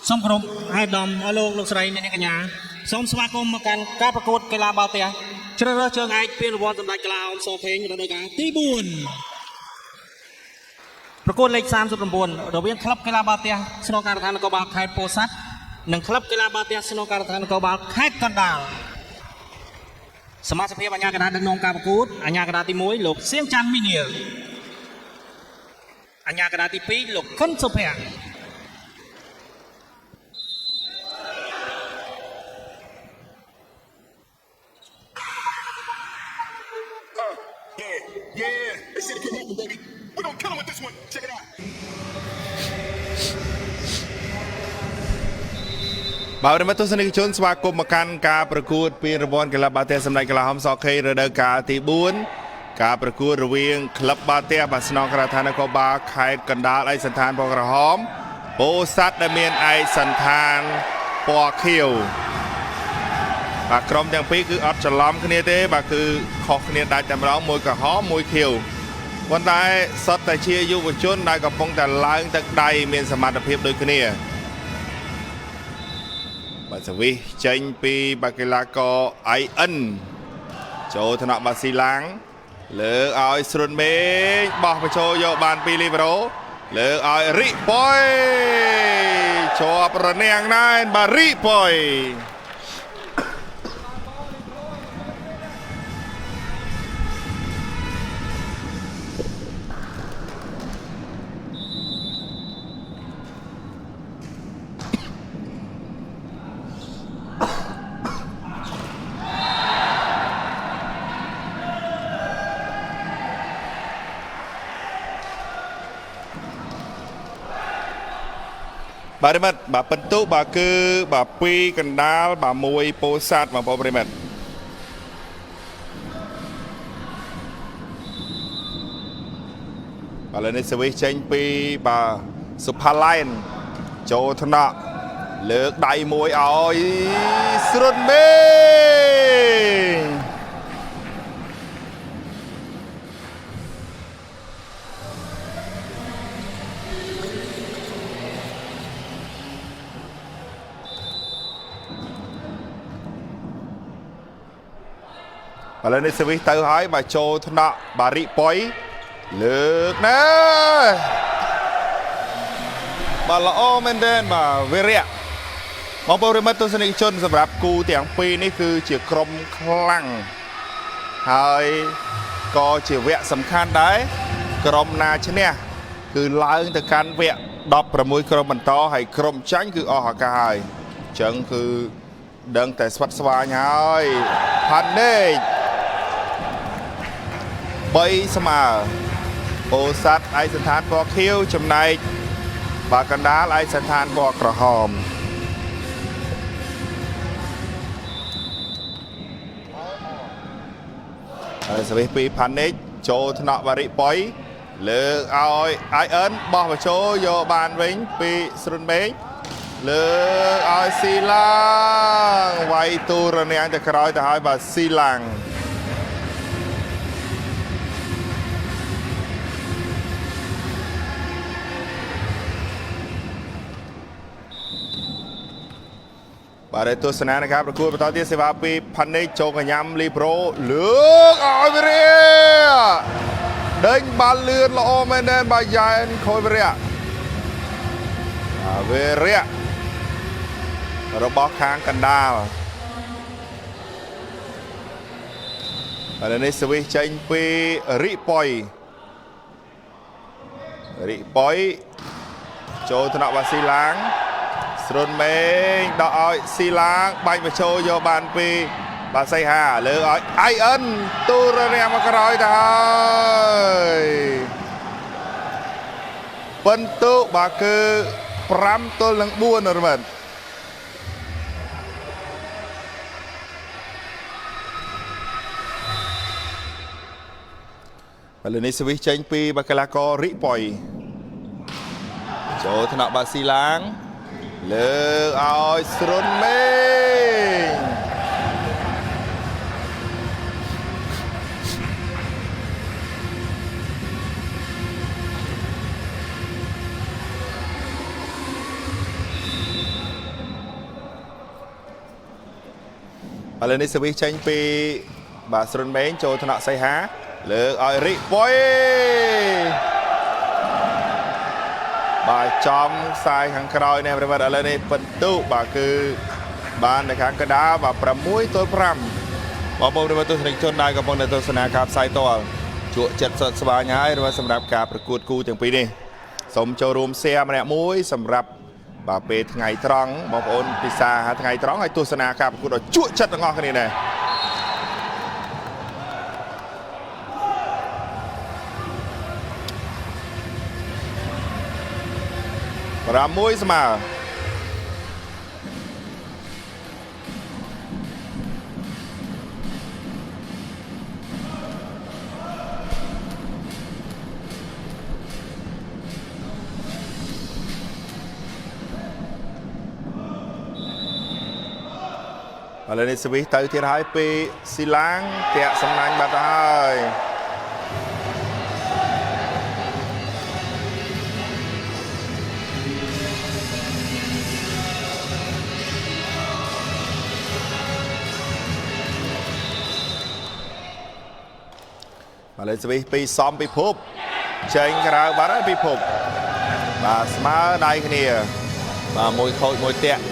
សូមគោរពអាយដាមអស់លោកស្រីអ្នកកញ្ញាសូមស្វាគមន៍មកកាន់ការប្រកួតកីឡាបាល់ទះជ្រើសរើសជើងឯកពានរង្វាន់សម្ដេចកីឡាអមសខេងរដូវកាលទី4ប្រកួតលេខ39រវាងក្លឹបកីឡាបាល់ទះស្នូការដ្ឋាននគរបាលខេត្តពោធិ៍សាត់និងក្លឹបកីឡាបាល់ទះស្នូការដ្ឋាននគរបាលខេត្តកណ្ដាលសមាជិកអាជ្ញាកណ្ដាលដឹកនាំការប្រកួតអាជ្ញាកណ្ដាលទី1លោកសៀងច័ន្ទមីនៀលអាជ្ញាកណ្ដាលទី2លោកខុនសុភ័ក្រYeah, they said it couldn't happen, baby. We're gonna kill him with this one. Check it out. បាទប្រិមត្តទស្សនិកជនស្វាគមន៍មកកាន់ការប្រកួតពានរង្វាន់កីឡាបាល់ទះសម្ដេចកីឡាហំសខេងរដូវកាលទី4ការប្រកួតរវាងក្លឹបបាល់ទះបាស្នងការដ្ឋាននគរបាលខេត្តកណ្ដាលឯកសណ្ឋានពណ៌ក្រហមពោធិ៍សាត់ដែលមានឯកសណ្ឋានពណ៌ខៀវបាទក្រុមទាំងពីរគឺអត់ច្រឡំគ្នាទេបាទគឺខុសគ្នាដាច់តែម្ដងមួយក្រហមមួយខៀវប៉ុន្តែសុទ្ធតែជាយុវជនដែលកំពុងតែឡើងទឹកដៃមានសមត្ថភាពដូចគ្នាបាទសវិសចេញពីបាល់កីឡាករ IN ចូលថ្នាក់បាស៊ីឡាំងលើឲ្យស្រុនមេឃបោះបញ្ចូលយកបានពីលីប្រូលើឲ្យរីកប៉ុយជាប់រនាំងណែនបាទរីកប៉ុយបាទប្រិមត្តបាទពិន្ទុបាទគឺបាទ2កណ្ដាលបាទ1ពោធិ៍សាត់បងប្អូនប្រិមត្តបាទឥឡូវនេះសវិសចេញពីបាទសុផាឡែនចូលថ្នាក់លើកដៃមួយឲ្យស្រុនមេឥឡូវនេះសវិសទៅហើយបាទចូលថ្នាក់បារីប៉ុយលើកណែបាទល្អមែនទែនបាទវិរៈបងប្អូនប្រិមត្តទស្សនិកជនសម្រាប់គូទាំងពីរនេះគឺជាក្រុមខ្លាំងហើយក៏ជាវគ្គសំខាន់ដែរក្រុមណាឈ្នះគឺឡើងទៅកាន់វគ្គ16ក្រុមបន្តហើយក្រុមចាញ់គឺអស់ឱកាសហើយអញ្ចឹងគឺដឹងតែស្វិតស្វាញហើយផាន់ដេក3ស្មើពោធិ៍សាត់ឯកសណ្ឋានពណ៌ខៀវចំណែកបាទកណ្ដាលឯកសណ្ឋានពណ៌ក្រហមហើយសវិសពីផានិចចូលថ្នាក់បារិប៉ុយលើកឲ្យ IN បោះបញ្ចូលយកបានវិញពីស្រុនមេឃលើកឲ្យស៊ីឡាងវាយទូរនាំងទៅក្រោយទៅហើយបាទស៊ីឡាងបាទទស្សនានៃការប្រកួតបន្តទៀតសេវាពីផានិចចូលកញ្ញាំលីប្រូលើកឲ្យវិរៈដេញបាល់លឿនល្អមែនទែនបាទយ៉ែនខូចវិរៈវិរៈរបស់ខាងកណ្ដាលហើយនេះសវិសចេញពីរីប៉ុយចូលថ្នាក់បាស៊ីឡាងស្រុនមេងដកឲ្យស៊ីឡាងបាញ់បញ្ចូលយកបានពីបាទសៃហាលើឲ្យ IN ទូរនាំងមកក្រោយទៅហើយពិន្ទុបាទគឺ5ទល់នឹង4ណាមិត្តឥឡូវនេះសវិសចេញពីបាល់កីឡាកររីប៉ុយចូលថ្នាក់បាស៊ីឡាងលើកឲ្យស្រុនមេង ប ឥឡូវនេះសវិសចេញពីបាទស្រុនមេងចូលថ្នាក់សៃហាលើកឲ្យរិបុយបាទចំខ្សែខាងក្រោយនេះប្រិមិត្តឥឡូវនេះពិន្ទុបាទគឺបាននៅខាងកណ្ដាលបាទ6-5បងប្អូនប្រិមិត្តទស្សនិកជនដែលកំពុងទស្សនាការផ្សាយផ្ទាល់ជក់ចិត្តសុខស្វាញហើយសម្រាប់ការប្រកួតគូទាំងពីរនេះសូមចូលរួម share ម្នាក់មួយសម្រាប់បាទពេលថ្ងៃត្រង់បងប្អូនពិសាថ្ងៃត្រង់ឲ្យទស្សនាការប្រកួតដ៏ជក់ចិត្តទាំងអស់គ្នាដែរ6ស្មើឥឡូវនេះសវិសទៅទៀតហើយពីស៊ីឡាងតាក់សំណាញ់បាត់ទៅហើយឥឡូវសវិសពីសំពិភពចេញក្រៅបាត់ហើយពិភពបាទស្មើដៃគ្នាបាទមួយខូចមួយតាក់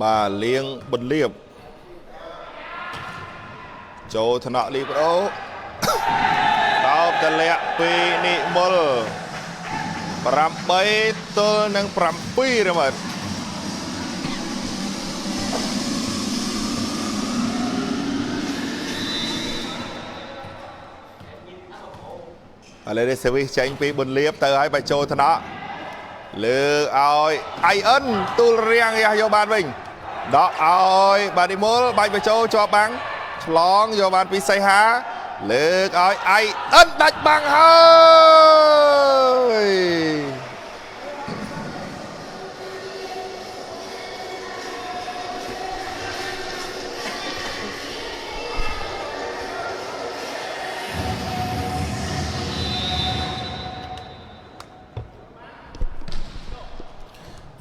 បាទលៀងបន្លាបចូលថ្នាក់លីប្រូតោបតលាក់ពីនិមល8 ទល់នឹង 7 រមិតឥឡូវនេះសេវីសចេញពីបន្លាបទៅឲ្យបញ្ចូលថ្នាក់លើកឲ្យអៃអិនទូលរៀងយកបានវិញដកឲ្យបាទនិមលបាច់បញ្ចូលជាប់បាំងឆ្លងយកបានពីសៃហាលើកឲ្យអៃអិនដាច់បាំងហើយ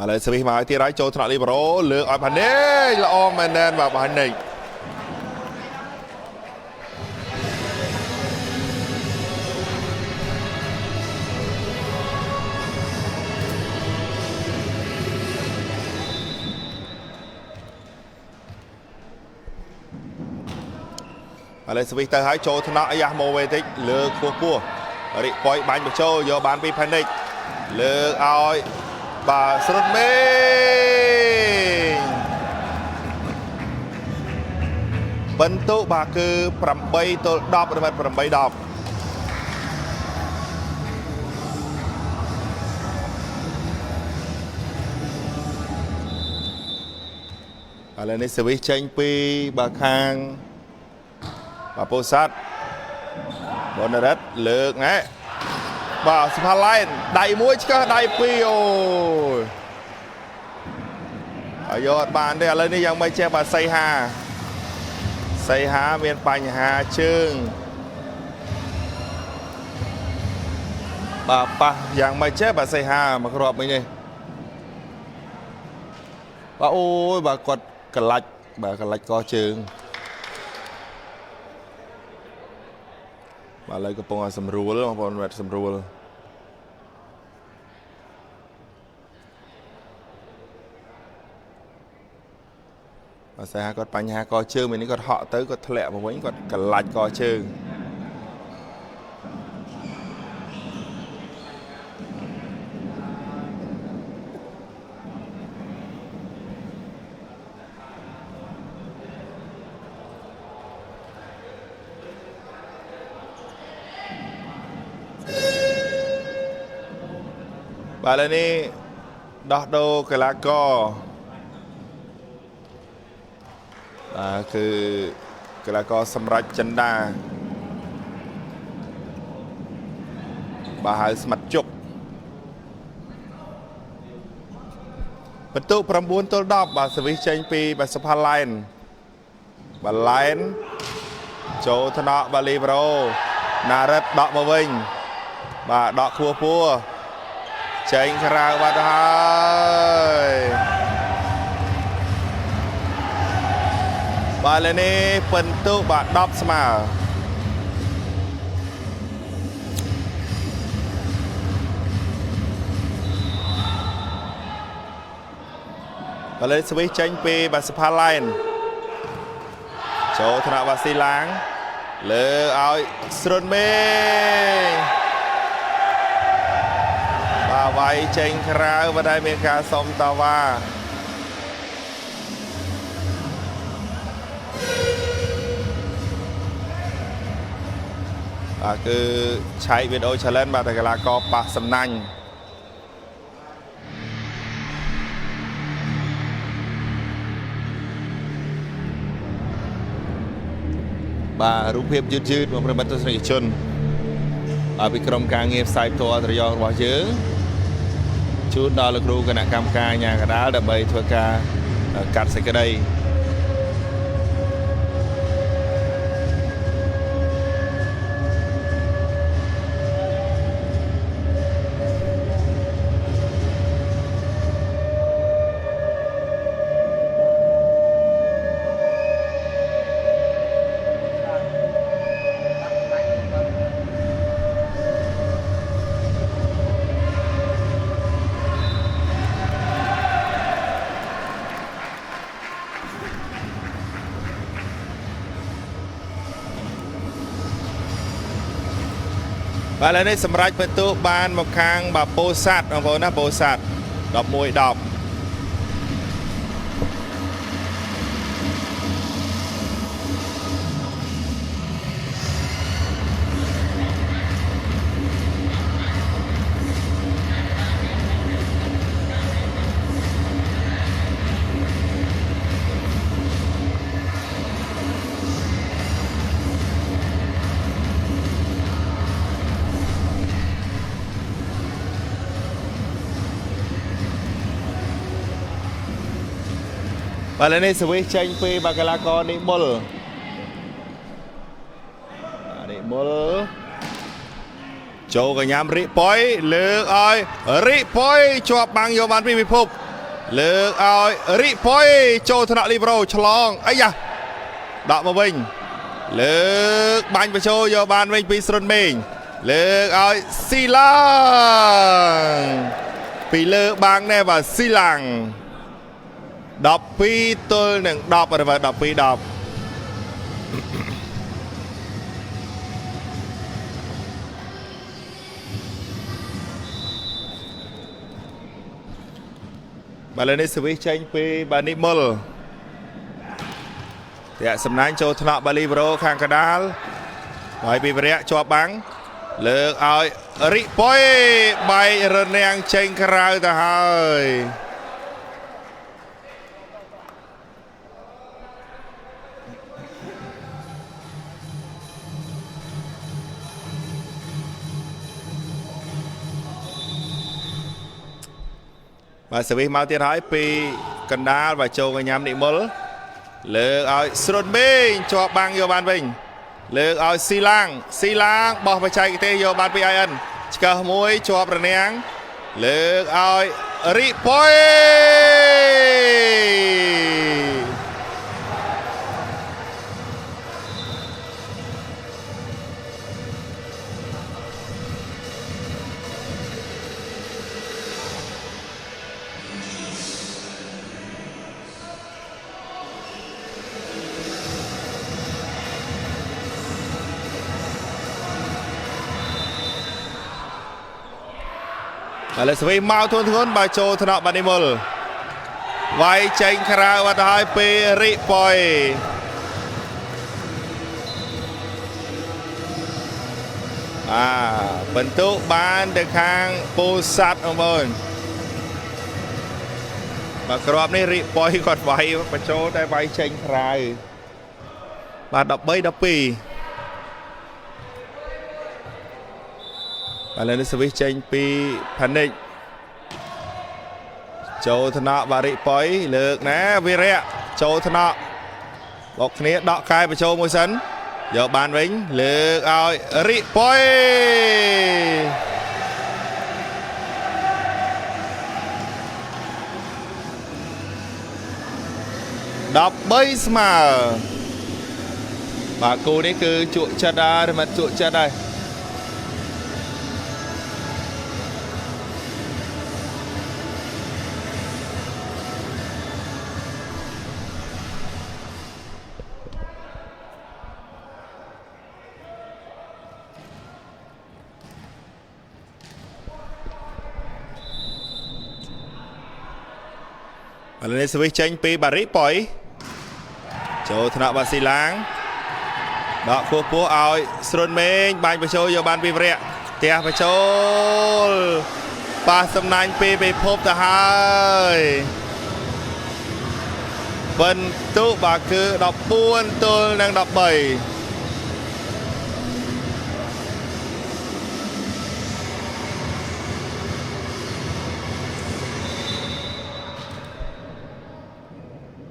ឥឡូវសវិសមកឲ្យទៀតហើយចូលថ្នាក់លីបារ៉ូលើកឲ្យផានេកល្អមែនទែនបាទផានេកឥឡូវសវិសទៅហើយចូលថ្នាក់យ៉ាស់ម៉ូវេតិចលើកពោះរិប៉ុយបាញ់បញ្ចូលយកបានពីផានេកលើកឲ្យបាទស្រុតមេងបន្ទុកបាទគឺ8 ទល់ 10 រមិត 8-10 ឥឡូវនេះសវិសចេញពីបាទខាងបាទពោធិ៍សាត់បនរិទ្ធលើកណែបាទសុផាឡែនដៃមួយឆ្កឹះដៃពីរអូយហើយយកអត់បានទេឥឡូវនេះយ៉ាងមិនចេះបាទសៃហាមានបញ្ហាជើងបាទប៉ះយ៉ាងមិនចេះបាទសៃហាមកគ្រាប់មិញនេះបាទអូយបាទគាត់កលាច់កជើងបាទឥឡូវកំពុងឲ្យសម្រួលបងប្អូនបាទសម្រួលបាទសាហាគាត់បញ្ហាកជើងពេលនេះគាត់ហក់ទៅគាត់ធ្លាក់មកវិញគាត់កលាច់កជើងបាទឥឡូវនេះដោះដូរកីឡាករគឺកីឡាករសម្រាប់ចិនដាបាទហៅស្មាត់ជុកបន្ទុក9 ទល់ 10 បាទសវិសចេញពីបាទសុផាឡែនបាទឡែនចូលថ្នាក់បាទលីប្រូណារិតដកមកវិញបាទដកខ្ពស់ ចេញក្រៅបាត់ហើយបាទឥឡូវនេះពិន្ទុបាទ10ស្មើឥឡូវស្វីសចេញពីបាទសុផាឡែនចូលថ្នាក់បាទស៊ីឡាងលើឲ្យស្រុនមេបាទវាយចេញក្រៅបាទដែលមានការសុំតាវ៉ាបាទគឺឆៃវីដេអូ challenge បាទតែកីឡាករប៉ះសំណាញ់បាទរូបភាពយឺតៗមកប្រិមត្តទស្សនិកជនពីក្រុមការងារផ្សាយផ្ទាល់ត្រយងរបស់យើងជូនដល់លោកគ្រូគណៈកម្មការអាជ្ញាកណ្ដាលដើម្បីធ្វើការកាត់សេចក្តីបាទឥឡូវនេះសម្រាប់ពិន្ទុបានមកខាងបាទពោធិ៍សាត់បងប្អូនណាពោធិ៍សាត់11-10បាទឥឡូវនេះសវិសចេញពីបាកីឡាករនិមលចូលកញ្ញាំរិប៉ុយលើកឲ្យរិប៉ុយជាប់បាំងយកបានពីពិភពលើកឲ្យរិប៉ុយចូលថ្នាក់លីប្រូឆ្លងអីយ៉ាដកមកវិញលើកបាញ់បញ្ចូលយកបានវិញពីស្រុនមេងលើកឲ្យស៊ីឡាងពីលើបាំងណែបាទស៊ីឡាង12 ទល់នឹង 10 12 10 បាទឥឡូវនេះសវិសចេញពីបាទនិមលតែសំណាញ់ចូលថ្នាក់បាលីប្រូខាងកដាលហើយពីវរៈជាប់បាំងលើកឲ្យរិប៉ុយបែករនាំងចេញក្រៅទៅហើយបាទសវិសមកទៀតហើយពីកណ្ដាលបាទចូលកញ្ញាំនិមលលើកឲ្យស្រុនមេងជាប់បាំងយកបានវិញលើកឲ្យស៊ីឡាងបោះបច្ចេកទេសយកបានពី IN ឆ្កឹះមួយជាប់រនាំងលើកឲ្យរិប៉ុយឥឡូវសវិសមកធន់បើចូលថ្នាក់បានិមលវាយចេញក្រៅបាត់ហើយពេលរិប៉ុយបន្ទុកបានទៅខាងពោធិ៍សាត់បងប្អូនបាទក្របនេះរិប៉ុយគាត់វាយបញ្ចូលតែវាយចេញក្រៅបាទ13 12ឥឡូវនេះសវិសចេញពីផានិចចូលថ្នាក់បារិប៉ុយលើកណាវិរៈចូលថ្នាក់បោកគ្នាដកកែបញ្ចូលមួយសិនយកបានវិញលើកឲ្យរិប៉ុយ đọc bấy mà bà cô đấy cứ chuột chặt ra mà chuột chặt đây và lên switch tranh pi bà rít bỏi chỗ thằng bà xì láng đó cô bố ơi xuân mình bạn phải chơi vô bạn bị vẹt tia phải chơi ba sâm nanh pi bị phốp ta hai vân tụ bà cứ đọc buôn tôi đang đọc bảy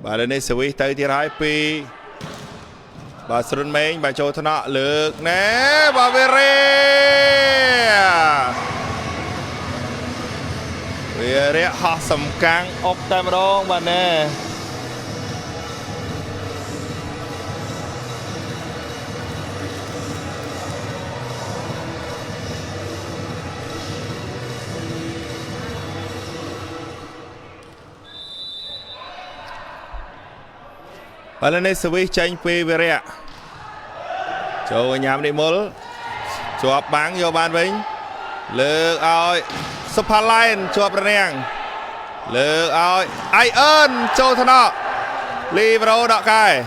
bà lên đây switch tới thì hai pi bà xuân mình bà cho thằng nọ lực nè bà về re họ sầm căng ốp tay mà đâu bà nè bà lên đây switch tranh pi về re cho nhám đi mול cho bắn vô bàn vinh lực ơi super line cho bà nèng lực ơi ai ơn cho thằng nọ libero đọ cài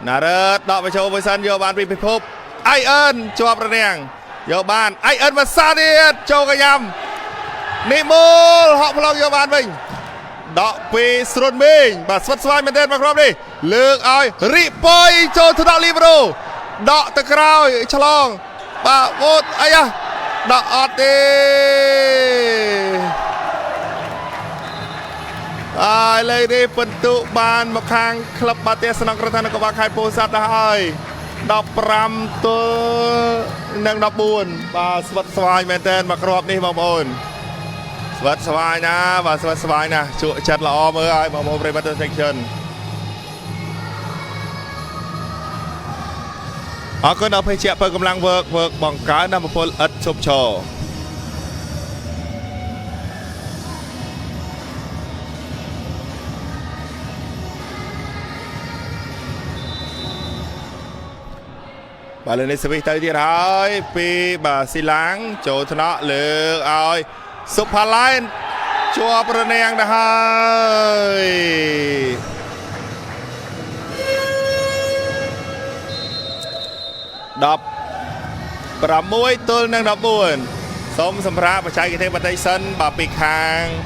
nà rớt đọ phải cho với sân vô bàn bị phốp ai ơn cho bà nèng vô bàn ai ơn và xa đi cho cái nhằm nị mol họ phong vô bàn vinh đọ pi xuân mình bà xuất xoay bên tên mà không đi lực ơi ripoi cho thằng nọ libero đọ tơ crao chalong bà vốt ai à đọ đi ai lấy đi phần tụ bàn một hàng club Batia Senang Keratana Kau Bak Hai Pusat dah hai đọc pram tôi nâng đọc buồn và svật xoay mền tên mà crop đi bông ồn svật xoay nha và svật xoay nè chuột chặt là om ơi bông ồn về battle section họ có đọc hay chẹt phần công năng vượt bằng cái nằm một phần ít chụp trò bà lên đây sẽ bị tớiទៀតrồi pi bà xì láng chỗ thằng nó lừa ơi super line cho bà nèng đã hơi đọc bà môi tôi đang đọc buồn sống xâm ra và chạy cái thêm bà tay sân bà bị hàng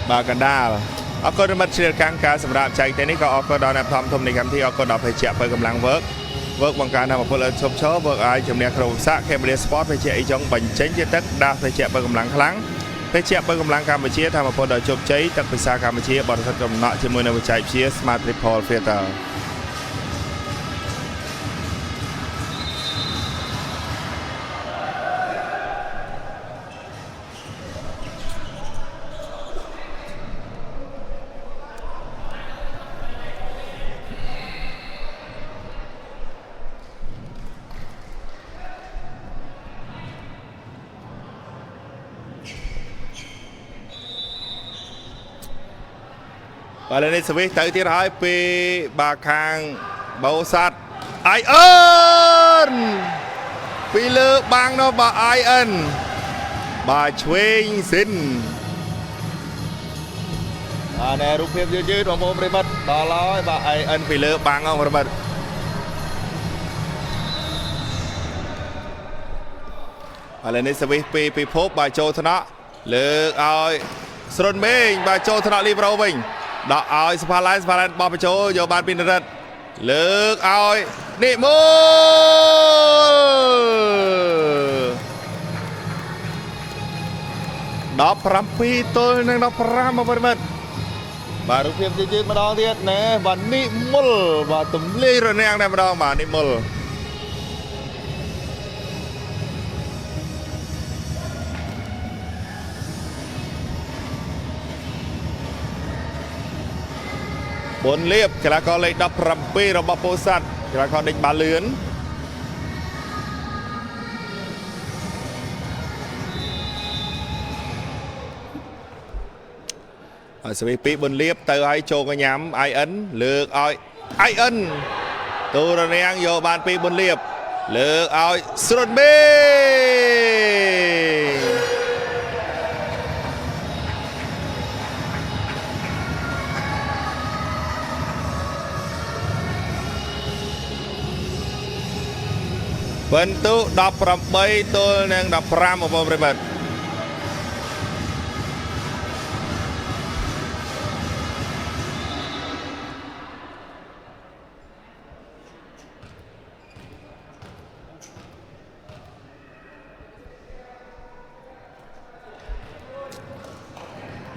bà cần đa ở cô đâm chia căng cáสำหรับใจแต่นี่ก็ออกก็ดอนทำทมในคำที่ออกก็ดอกไปเจียบไปกำลังเวิร์กบางการทำมาเพื่อชมโชว์เวิร์กไอจำเนียครูสะแคมเบรียสปอร์ตไปเจียไอจงบัญเชนเจตักดาไปเจียบไปกำลังครั้งไปเจียบไปกำลังการไปเชียทำมาเพื่อดอยจบใจตักไปซาการไปเชียบอลสักกำเนาะจมือในวิจัยเชียสมาร์ทริพอลเฟเตอร์và lên đây switch tới tiết hai pi bà khang bầu sát ai ơn pi lơ bang nó bà ai ơn bà chuyên xin nè rút phim dưới rồi mồm đi mất đó nói bà ai ơn pi lơ bang không rồi mất và lên đây switch pi phốp bà châu thằng nó lơ ơi xuân mình bà châu thằng nó libero mình đọ ơi spa line bỏไปโชว์โยบานปินรัตเลิกเอานี่มูดอกพรำปีตัวนึงดอกพรำมาบริบัติบารุเพียมยืดมาดองเทียดเน่บานนี่มุลบาตุ่มเลี้ยระเนียงได้มาดองบานนี่มุล นเรียบกีฬากรเลยดับรำปีระบบโพสัตกีฬากรเด็กบาเลือนสวีปีบนเรียบเตอไอโจกย้ำไอเอ็นเลือกไอเอ็นตัวระเนียงโยบานปีบนเรียบเลือกสรุนเบเป็นตู้ดับรำใบตัวหนึ่งดับรำออกมาเป็นแบบ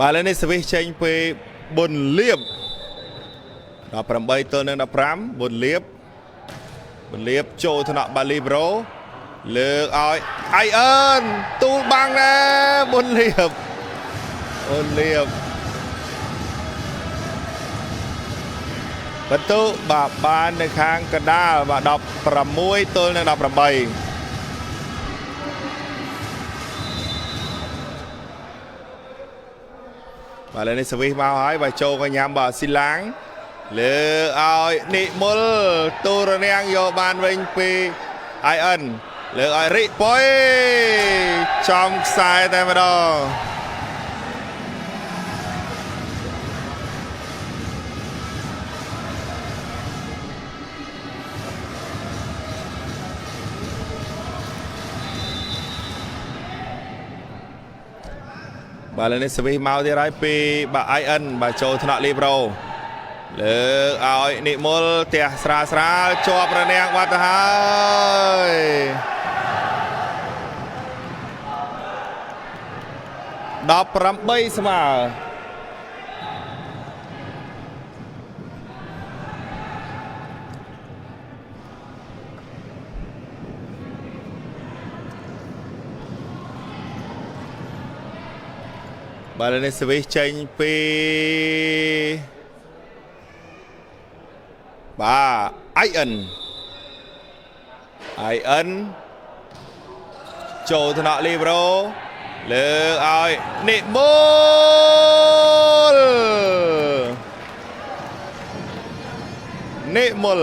มาเล่นในสวิชเชนไปบนเลียบดับรำใบตัวหนึ่งดับรำบนเลียบโจธนาบาลีโบรเลือกไอเอิญตูบังนะบนเลียประตูบาบานในข้างกระดาบาดับประมวยตัวหนึ่งดับประใบมาเลยในสวิชมาหายบาโจก็ยามบาสิลังเลือกนิมลตูระเนียงโยบานเวงปีไอเอ็นเลือกริปอยจอมสายแต่ไม่ดอบาเลนสวีมาที่ไรปีบาไอเอ็นบาโจธนาลีโบรเลือกนิมลเตียสราจวบระเนียงวัดหายดับรำใบสมาบาเลนสวีเชนปีบาไอเอ็นโจธนาลีโบรเลือกนิมล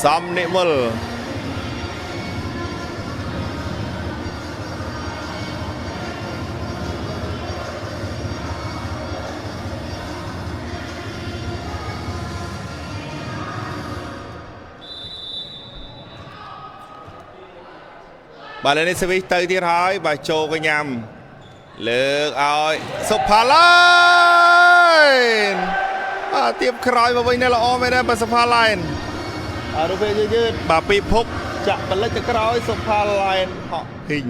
ซ้ำนิมลบาเลนสวิตเตอร์ที่ท้ายบาโจก็ยำเลือกสุภาไลน์เตรียมครอยมาไว้ในละอไม่ได้บาสุภาไลน์รูปยืดบาปีพกจะบรรลุจะครอยสุภาไลน์เหาะหิง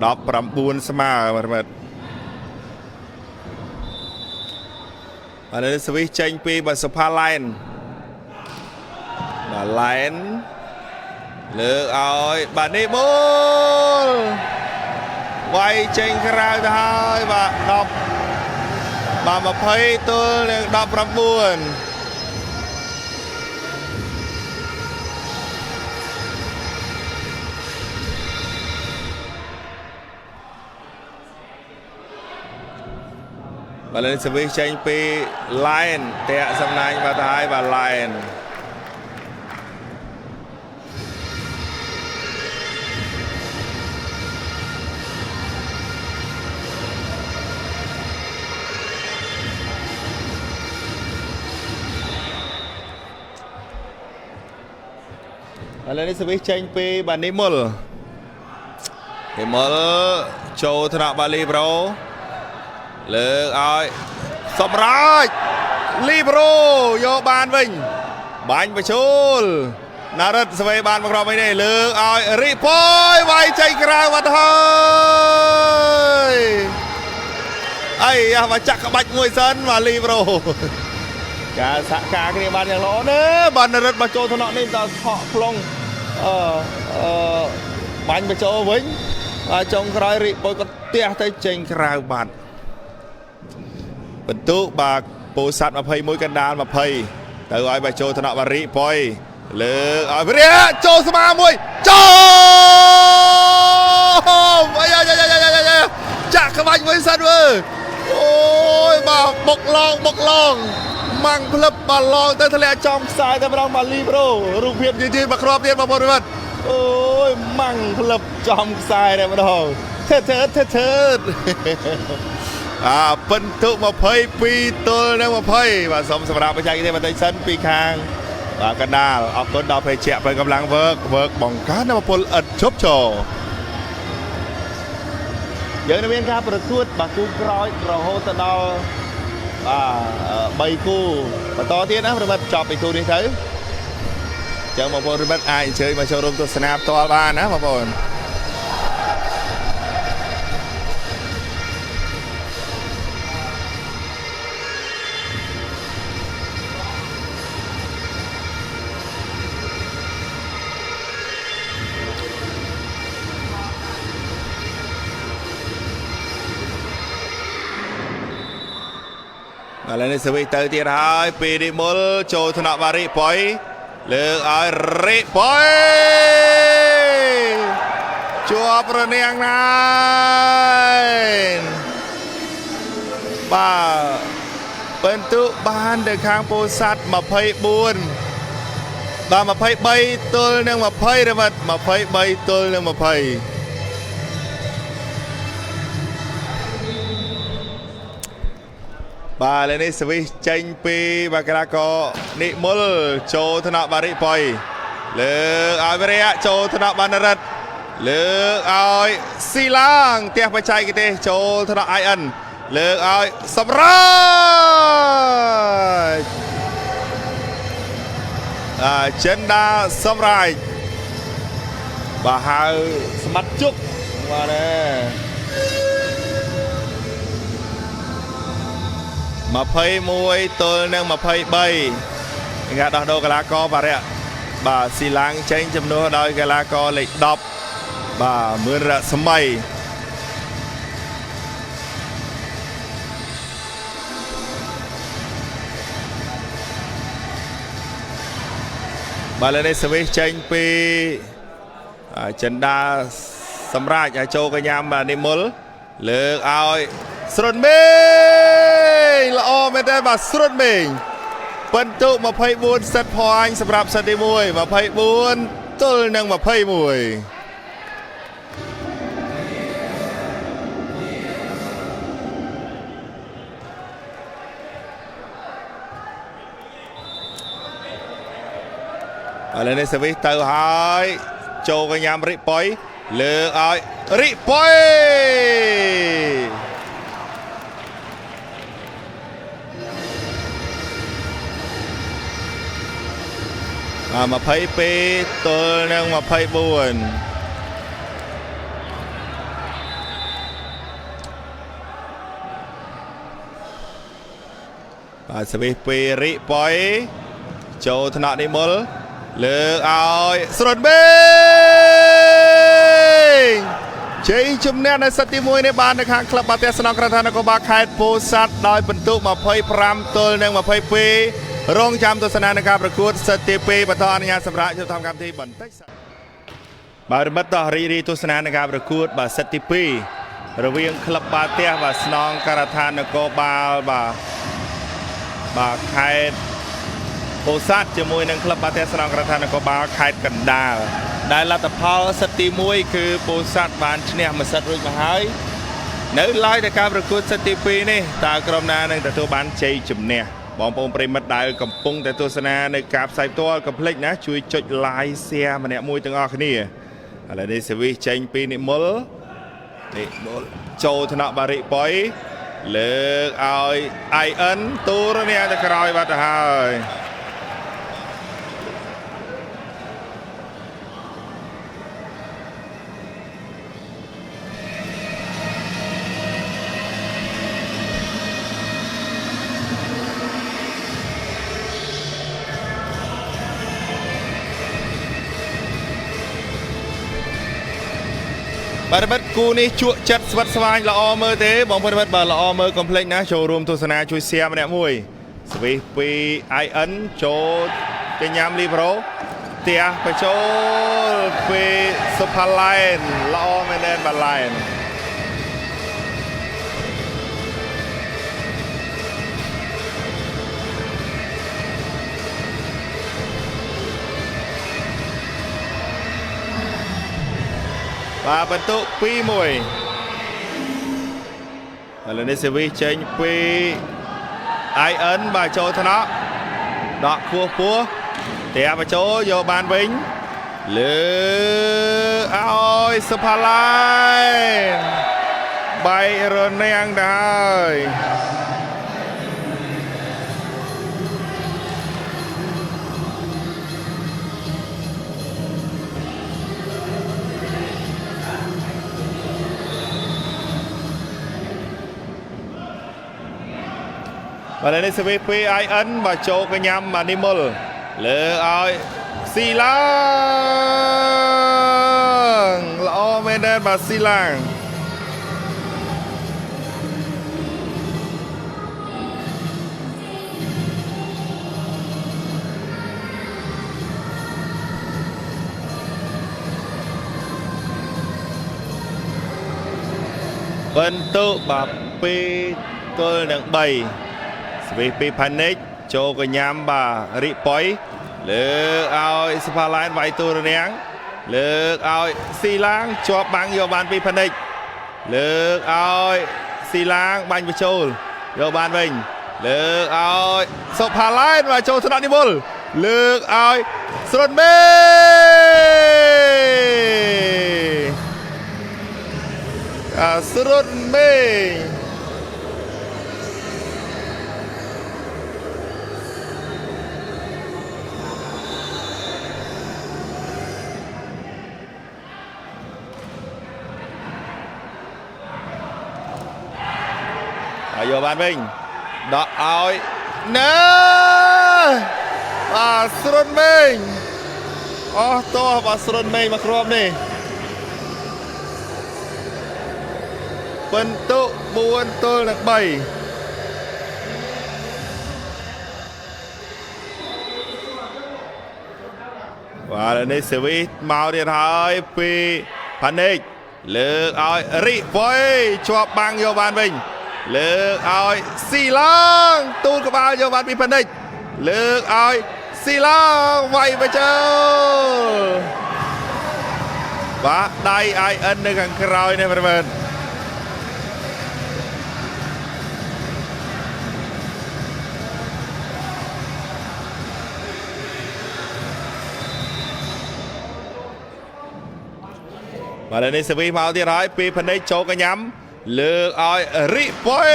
ดับปรำบูนสมาบาเลนสวิตเชนปีบาสุภาไลน์เลือกบานิมูลไว้เจงคราวท้ายบาดับบามาเพยตัวหนึ่งดับรำบุญบาเลนสวิชเชนปีไลน์เตะสำนักบาท้ายบาไลน์อะไรนี่สวิชเชนปีบานิมลโจธนาบาลีโบรเลือกสมราชลีโบรโยบานวิ่งบานประชูลนารัตสวัยบานประกอบไม่ได้เลือกริปอยไว้ใจกลางวัดเฮ้ยไอ้ยมาจักรบัดมวยเซนมาลีโบรกาสะกาเกลียบานอย่างล้อเนบานนารัตมาโจธนานี่ตาเหาะพลงบันไปโจวิ่งจงครายริปอยก็เตี้ยแต่เจงคราวบัดบรรทุกบากป ពោធិ៍សាត់21កណ្ដាល20ទៅឲ្យបាចូលថ្នាក់បារីប៉ុយលើកឲ្យវិរិយចូលស្មាមួយចូលអាយចាក់ក្បាច់មួយសិនមើលអូយបាទបុកឡងម៉ាំងផ្លឹបបាល់ឡងទៅធ្លាក់ចំខ្សែតែម្ដងបាទលីប្រូរូបភាពយឺតមកគ្រាប់ទៀតបងប្អូនបាទអូយម៉ាំងផ្លឹបចំខ្សែតែម្ដងធឺពិន្ទុ22ទល់នឹង20បាទសូមសម្រាប់បច្ចេកទេសបន្តិចសិនពីខាងបាទកណ្ដាលអរគុណដល់ភេជ្ជៈពេលកម្លាំងវើកបង្កើននូវពលឥតឈប់ឈរយើងនឹងមានការប្រកួតបាទគូក្រោយរហូតដល់បាទ3គូបន្តទៀតណាប្រិមិត្តចប់ពីគូនេះទៅចឹងបងប្អូនប្រិមិត្តអាចអញ្ជើញមកចូលរួមទស្សនាផ្ទាល់បានណាបងប្អូនឥឡូវនេះសវិទៅទៀតហើយពីរិមុលចូលថ្នាក់បារីប៉ុយលើកឲ្យរិប៉ុយជាប់រនាងណាយបាទបន្ទុបានទៅខាងពោធិ៍សាត់24បាទ23ទល់នឹង20រមិត23ទល់នឹង20បាទឥឡូវនេះសវិសចេញពីបាកីឡាករនិមលចូលថ្នាក់បារីប៉ុយលើកឲ្យវិរិយៈចូលថ្នាក់បណ្ឌរិទ្ធលើកឲ្យស៊ីឡាងផ្ទះបច្ចេកទេសចូលថ្នាក់ IN លើកឲ្យសម្រាប់ចិនដាសម្រាប់បាទហៅស្មាត់ជុកបាទ21ទល់នឹង23ការដោះដូរកីឡាករបារៈបាទស៊ីឡាំងចេញចំនួនដោយកីឡាករលេខ10បាទមឿនរស្មីបាទឥឡូវនេះសវិសចេញពីចិនដាសម្រាប់ឲ្យចូលកញ្ញាមនិមលលើកឲ្យស្រុនមេងល្អមែនទេបាទស្រុនមេងបន្ទុ24 set point សម្រាប់ set ទី1 24ទល់នឹង21ឥឡូវនេះសវិសទៅហើយចូលកញ្ញាមរិប៉ុយលើកឲ្យរិប៉ុយ22ទល់នឹង24បាទសវិសពីរិប៉ុយចូលថ្នាក់និមលលើកឲ្យស្រុនបេងជ័យជំនះនៅសិតទី1នេះបាននៅខាងក្លឹបបាល់ទះស្នងក្រថានគរបាលខេត្តពោធិ៍សាត់ដោយបន្ទុក25ទល់នឹង22រងចាំទស្សនានៃការប្រកួតសិតទី2បន្តអនុញ្ញាតសម្រាប់ចូលតាមកម្មវិធីបន្តិចបាទរមិតតរីទស្សនានៃការប្រកួតបាទសិតទី2រវាងក្លឹបបាល់ទះបាទស្នងការដ្ឋាននគរបាលបាទខេត្តពោធិ៍សាត់ជាមួយនឹងក្លឹបបាល់ទះស្នងការដ្ឋាននគរបាលខេត្តកណ្ដាលដែលលទ្ធផលសិតទី1គឺពោធិ៍សាត់បានឈ្នះមួយសិតរួចមកហើយនៅឡើយតែការប្រកួតសិតទី2នេះតើក្រុមណានឹងទទួលបានជ័យជំនះបងប្អូនប្រិមិត្តដែលកំពុងតែទស្សនានៅការផ្សាយផ្ទាល់កុំភ្លេចណាជួយចុច like share ម្នាក់មួយទាំងអស់គ្នាឥឡូវនេះសេវីសចេញពីនិមលចូលថ្នាក់បារីប៉ុយលើកឲ្យ IN ទូរនេះទៅក្រោយបាត់ទៅហើយបាទមិត្តគូនេះជក់ចិត្តស្វិតស្វាញល្អមើលទេបងប្អូនមិត្តបាទល្អមើលកុំភ្លេចណាចូលរួមទស្សនាជួយ share ម្នាក់មួយ สวิสปีไอเอ็นโจจะยามลีโปรเตียไปโจปีสุภาไลน์ลอไม่แน่นบาไลน์và bật tụ pi mùi và lần này sẽ vi trên pi ai ấn và chỗ thằng nó đọ cua té vào chỗ vô bàn vĩnh lư ôi Superline bay rồi ngang đời và đây sẽ VP ai ấn và cho cái nhắm mà Nimble lỡ ơi xì lang lỡ bên đây và xì lang bên tự bà pi tôi đang bày VP Panic cho cái nhám bà rị bói lỡ ơi Superline vài tù nén lỡ ơi xì lang cho băng vô bàn VP Panic lỡ ơi xì lang bánh với châu vô bàn mình lỡ ơi Superline và châu thân đi bول lỡ ơi Sơn Mê Sơn Mê vô bàn mình đó ơi nè Sơn mình to và Sơn mình mà krom này phân tụ buôn tôi là 7 và lần này xử lý màu điện thoại vì Panic lược ơi rị với cho băng vô bàn mình lược ơi xì lang tu của bao vô bàn vì Panic lược ơi xì lang vậy với châu và đây ai ân được gần rồi này bạn và lần này sẽ vi màu tiền hỏi pi phần đây cho cái nhắm lừa oi rị bôi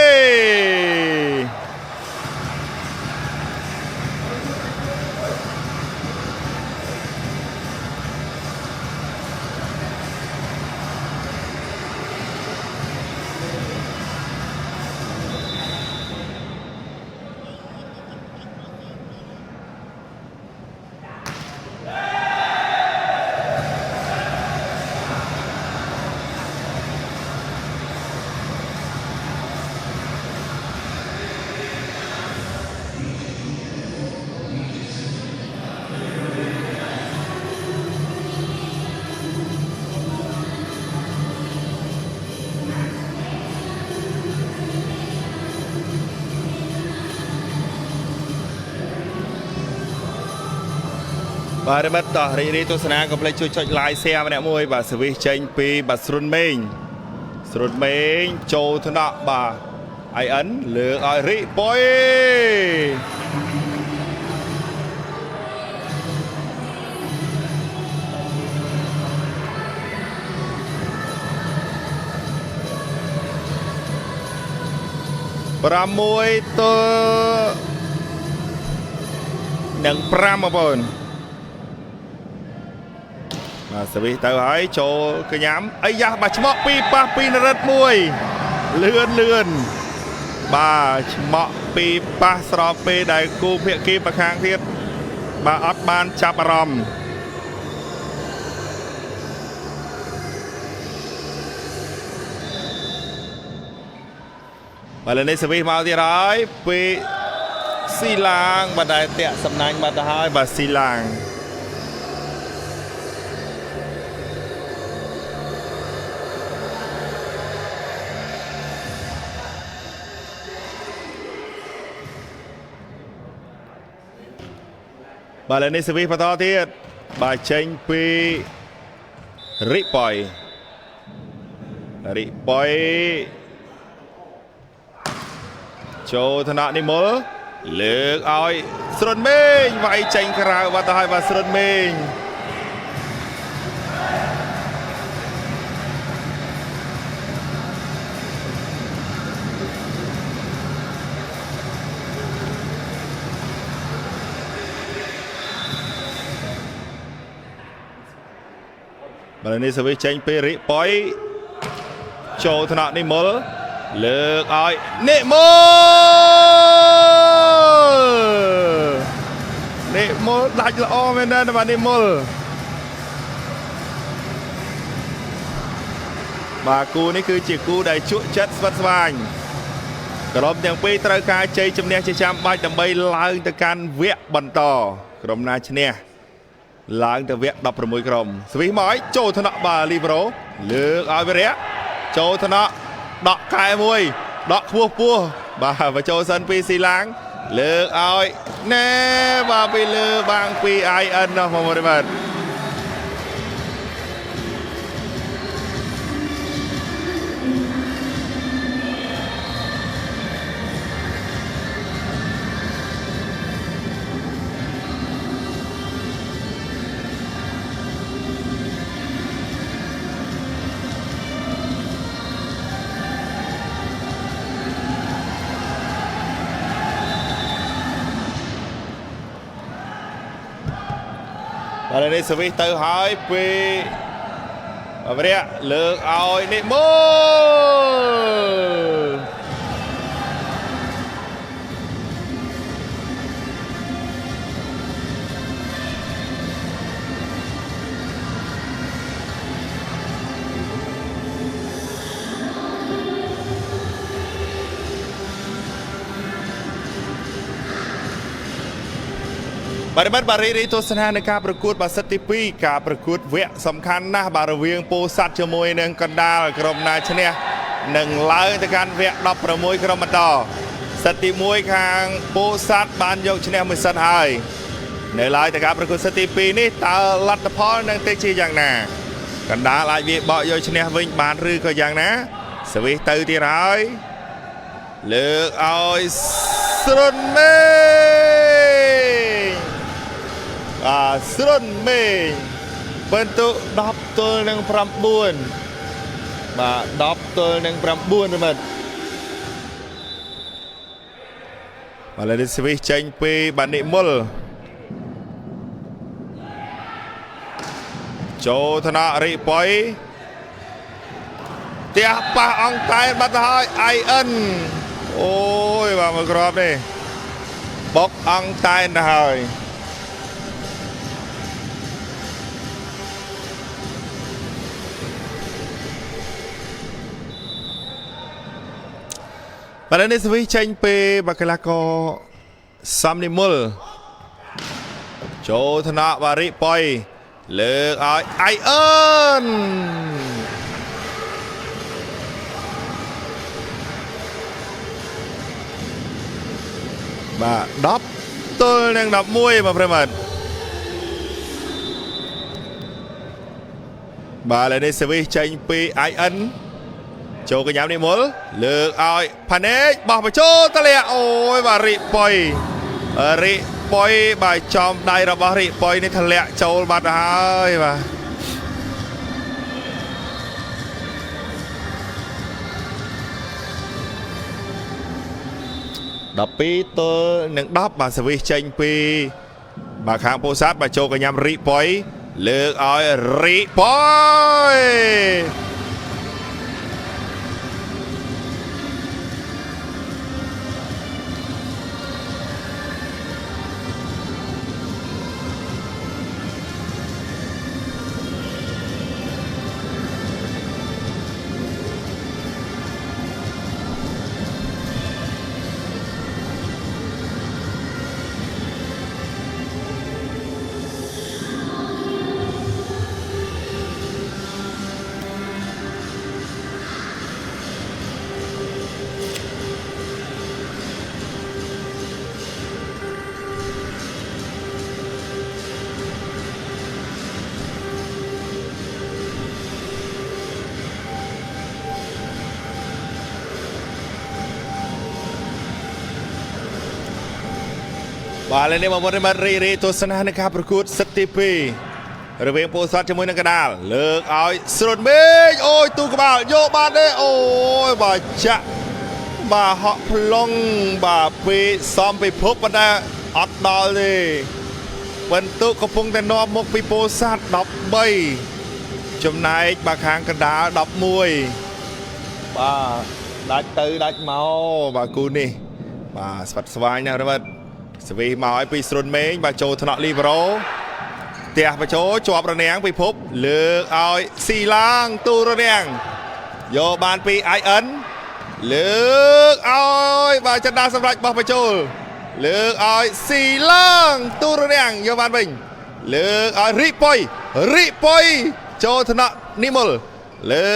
và đây bắt đầu đi tôi sẽ có play chui cho like xe mà nè môi và xử lý trên pi và Sơn mình châu thân nọ bà ai ấn lừa ai rị bôi pra môi tôi nâng pra mà bồn xử lý tới hỏi cho cái nhám ấy da bà chmọ pi nó rất mùi lươn bà chmọ pi pa sro pi đại cu phía kia bà khang thiết bà ót ban chạp ròm và lần này xử lý màu thì rồi pi ស៊ីឡាងបាទតែតាក់សំណាញ់បាទទៅហើយបាទស៊ីឡាងបាទឥឡូវនេះសវិសបន្តទៀតបាទចេញពីរិប៉យចូលថ្នាក់និមលលើកឲ្យស្រុនមេងវាយចេញក្រៅបាត់ទៅហើយបាទស្រុនមេងបាទនេះសវិសចេញពីរិប៉យចូលថ្នាក់និមលលើកឲ្យនិមលដាច់ល្អមែនទេបាទនិមលបាទគូនេះគឺជាគូដែលជក់ចិត្តស្វិតស្វាញក្រុមទាំងពីរត្រូវការជ័យជំនះជាចាំបាច់ដើម្បីឡើងទៅកាន់វគ្គបន្តក្រុមណាឈ្នះឡើងទៅវគ្គ16ក្រុមស្វីសមកឲ្យចូលថ្នាក់បាទលីប្រូលើកឲ្យវិរៈចូលថ្នាក់ដកកែមួយដកខ្ពស់ពោះបាទបញ្ចូលសិនពីស៊ីឡាងលើកឲ្យណែបាទពីលើបាំងពី IN នោះមកមើលបាទឥឡូវនេះសវិសទៅហើយពីអវរៈលើកឲ្យនិមលបាទរីទស្សនានៃការប្រកួតបាសិតទី2ការប្រកួតវគ្គសំខាន់ណាស់បាទរវាងពោធិ៍សាត់ជាមួយនឹងកណ្ដាលក្រុមណាឈ្នះនឹងឡើងទៅកាន់វគ្គ16ក្រុមបន្តសិតទី1ខាងពោធិ៍សាត់បានយកឈ្នះមួយសិតហើយនៅឡើយតែការប្រកួតសិតទី2នេះតើលទ្ធផលនឹងទៅជាយ៉ាងណាកណ្ដាលអាចវាបកយកឈ្នះវិញបានឬក៏យ៉ាងណាសវិសទៅទៀតហើយលើកឲ្យស្រុនមេស្រុនមេងបន្ទុ10ទល់នឹង9បាទ10ទល់នឹង9បាទឥឡូវនេះស្វីសចេញពីបាទនិមលចូលថ្នាក់រិប៉យផ្ទះប៉ះអង្គតែនបាត់ទៅហើយ IN អូយបាទមកក្របនេះបុកអង្គតែនទៅហើយបាទនេះសវិសចេញពីបាកីឡាករសំនិមលចូលថ្នាក់បារិប៉យលើកឲ្យ IN បាទ10ទល់នឹង11បាទប្រិមត្តបាទឥឡូវនេះសវិសចេញពី IN ចូលកញ្ញានិមលលើកឲ្យផាណេកបោះបញ្ចូលតលាក់អូយបាទរិប៉យបាទចំដៃរបស់រិប៉យនេះធ្លាក់ចូលបាត់ហើយបាទ12ទល់នឹង10បាទសវិសចេញពីបាទខាងពោធិ៍សាត់បាទចូលកញ្ញារិប៉យលើកឲ្យរិប៉យ បាទឥឡូវនេះមកមុនមករីទស្សនានៃការប្រកួតសិតទី2រវាងពោធិ៍សាត់ជាមួយនឹងកដាលលើកឲ្យស្រុនមេឃអូយទូក្បាលយកបានទេអូយបាទចាក់បាទហក់ផ្លុងបាទពេលសំពិភពប៉ុន្តែអត់ដល់ទេបន្ទុកកំពុងតែនាំមកពីពោធិ៍សាត់13ចំណែកបាទខាងកដាល11បាទដាច់ទៅដាច់មកបាទគូនេះបាទស្វិតស្វាញណាស់រ៉ាត់សវីមកឲ្យពីស្រុនមេងបាទចូលថ្នាក់លីប្រូផ្ទះបជោជាប់រនាំងពិភពលើកឲ្យស៊ីឡាងទូរនាំងយកបានពី IN លើកឲ្យបាទចន្ទាសម្រាប់បោះបជោលើកឲ្យស៊ីឡាងទូរនាំងយកបានវិញលើកឲ្យរីប៉ុយចូលថ្នាក់និមលលើ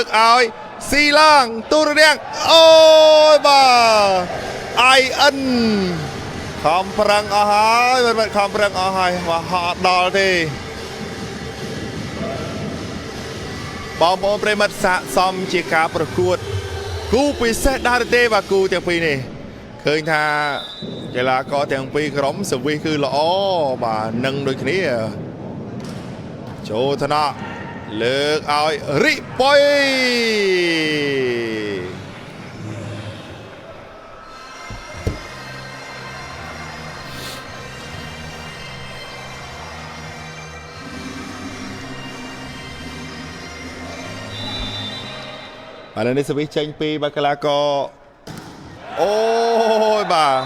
កឲ្យស៊ីឡាងទូរនាំងអូយបាទ IN ខំប្រឹងអស់ហើយមិនខំប្រឹងអស់ហើយមកហត់ដល់ទេបងប្អូនប្រិមិត្តសាកសមជាការប្រកួតគូពិសេសដែរទេបាទគូទាំងពីរនេះឃើញថាកីឡាករទាំងពីរក្រុមសវិសគឺល្អបាទនឹងដូចគ្នាចូលថ្នាក់លើកឲ្យរីប៉ុយឥឡូវនេះសវិសចេញពីបាកីឡាករអូយបាទ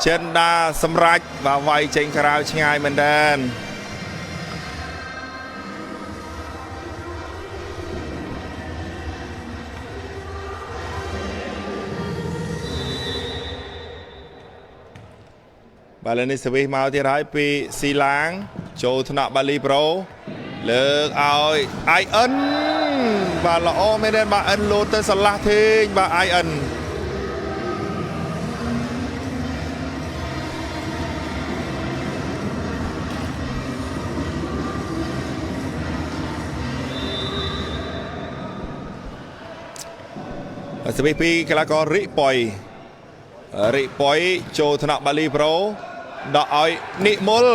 ចិនដាសម្រេចបាទវាយចេញក្រៅឆ្ងាយមែនតើបាទឥឡូវនេះសវិសមកទៀតហើយពីស៊ីឡាងចូលថ្នាក់បាលីប្រូលើកឲ្យ IN បាទល្អមែនទេបាទ IN លោតទៅឆ្លាស់ទេងបាទ IN សវិសពីកីឡាកររិប៉ុយចូលថ្នាក់បាលីប្រូដកឲ្យនិមល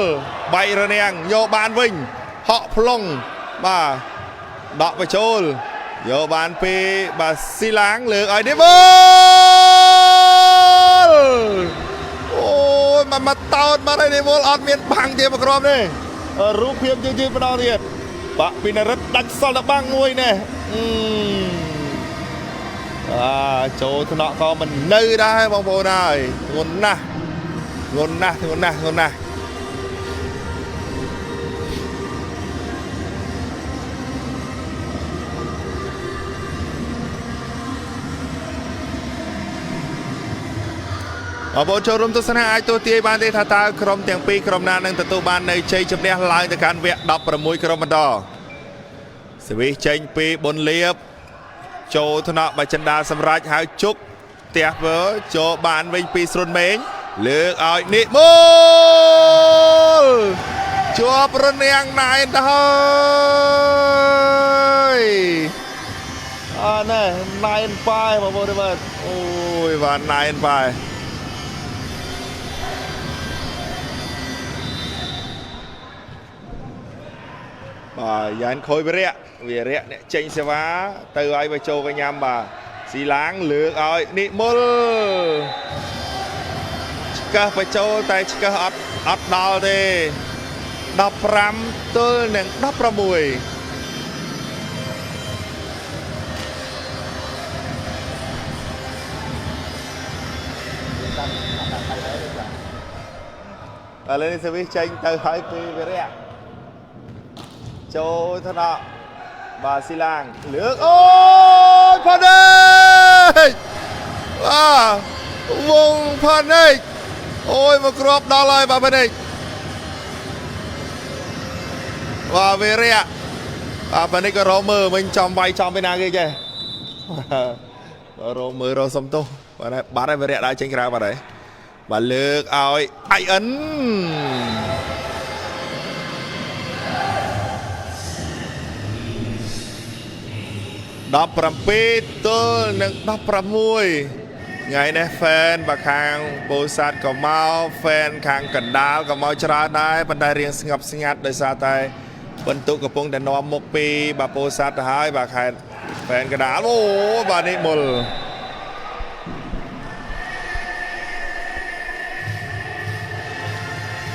បែករនាំងយកបានវិញហក់ផ្លុងបាទដកបញ្ចូលយកបានពីបាទស៊ីឡាងលើកឲ្យនិមលអូយមកតោតមកឲ្យនិមលអត់មានបាំងទេមកក្រុមនេះរូបភាពយឺតម្ដងទៀតបាក់ពីនរិទ្ធដាច់សល់តែបាំងមួយនេះចូលថ្នាក់ក៏មិននៅដែរបងប្អូនហើយធ្ងន់ណាស់បងប្អូនចូលរួមទស្សនាអាចទស្សទាយបានទេថាតើក្រុមទាំងពីរក្រុមណានឹងទទួលបាននៅជ័យជំនះឡើងទៅកាន់វគ្គ16ក្រុមបន្តសវិសចេញពីប៊ុនលៀបចូលថ្នាក់បចិន្តាសម្រាប់ហៅជុកផ្ទះវើចូលបានវិញពីស្រុនមេងលើកឲ្យនិមលជាប់រនាំងណែនទៅហើយណែណែនប៉ែបងប្អូនមើលអូយបាទណែនប៉ែបាទយ៉ានខុយវិរៈអ្នកចេញសេវាទៅឲ្យបចូលកញ្ញាំបាទស៊ីឡាងលើកឲ្យនិមលឆ្កឹះបចូលតែឆ្កឹះអត់ដល់ទេ15ទល់នឹង16ឥឡូវនេះសវិសចេញទៅឲ្យពីវិរៈចូលថ្នាក់បាទស៊ីឡាងលើកអូយផានេកវងផានេកអូយមកគ្រាប់ដល់ហើយបាទផានេកបាទវិរៈផានេកក៏រមើលវិញចំវាយចំពីណាគេចេះរមើលរសំទោសបាទហើយវិរៈដើរចេញក្រៅបាទហើយបាទលើកឲ្យ IN 17ទល់នឹង16 ngày nay fan và khang bố sát có mau fan khang cẩn đá có mau chả đá bên đây riêng ngập sinh ngặt đời xa tay bên tụ của phong đèn nóm một pi bà bố sát hai bà khai fan cái đá ô bà đi mùl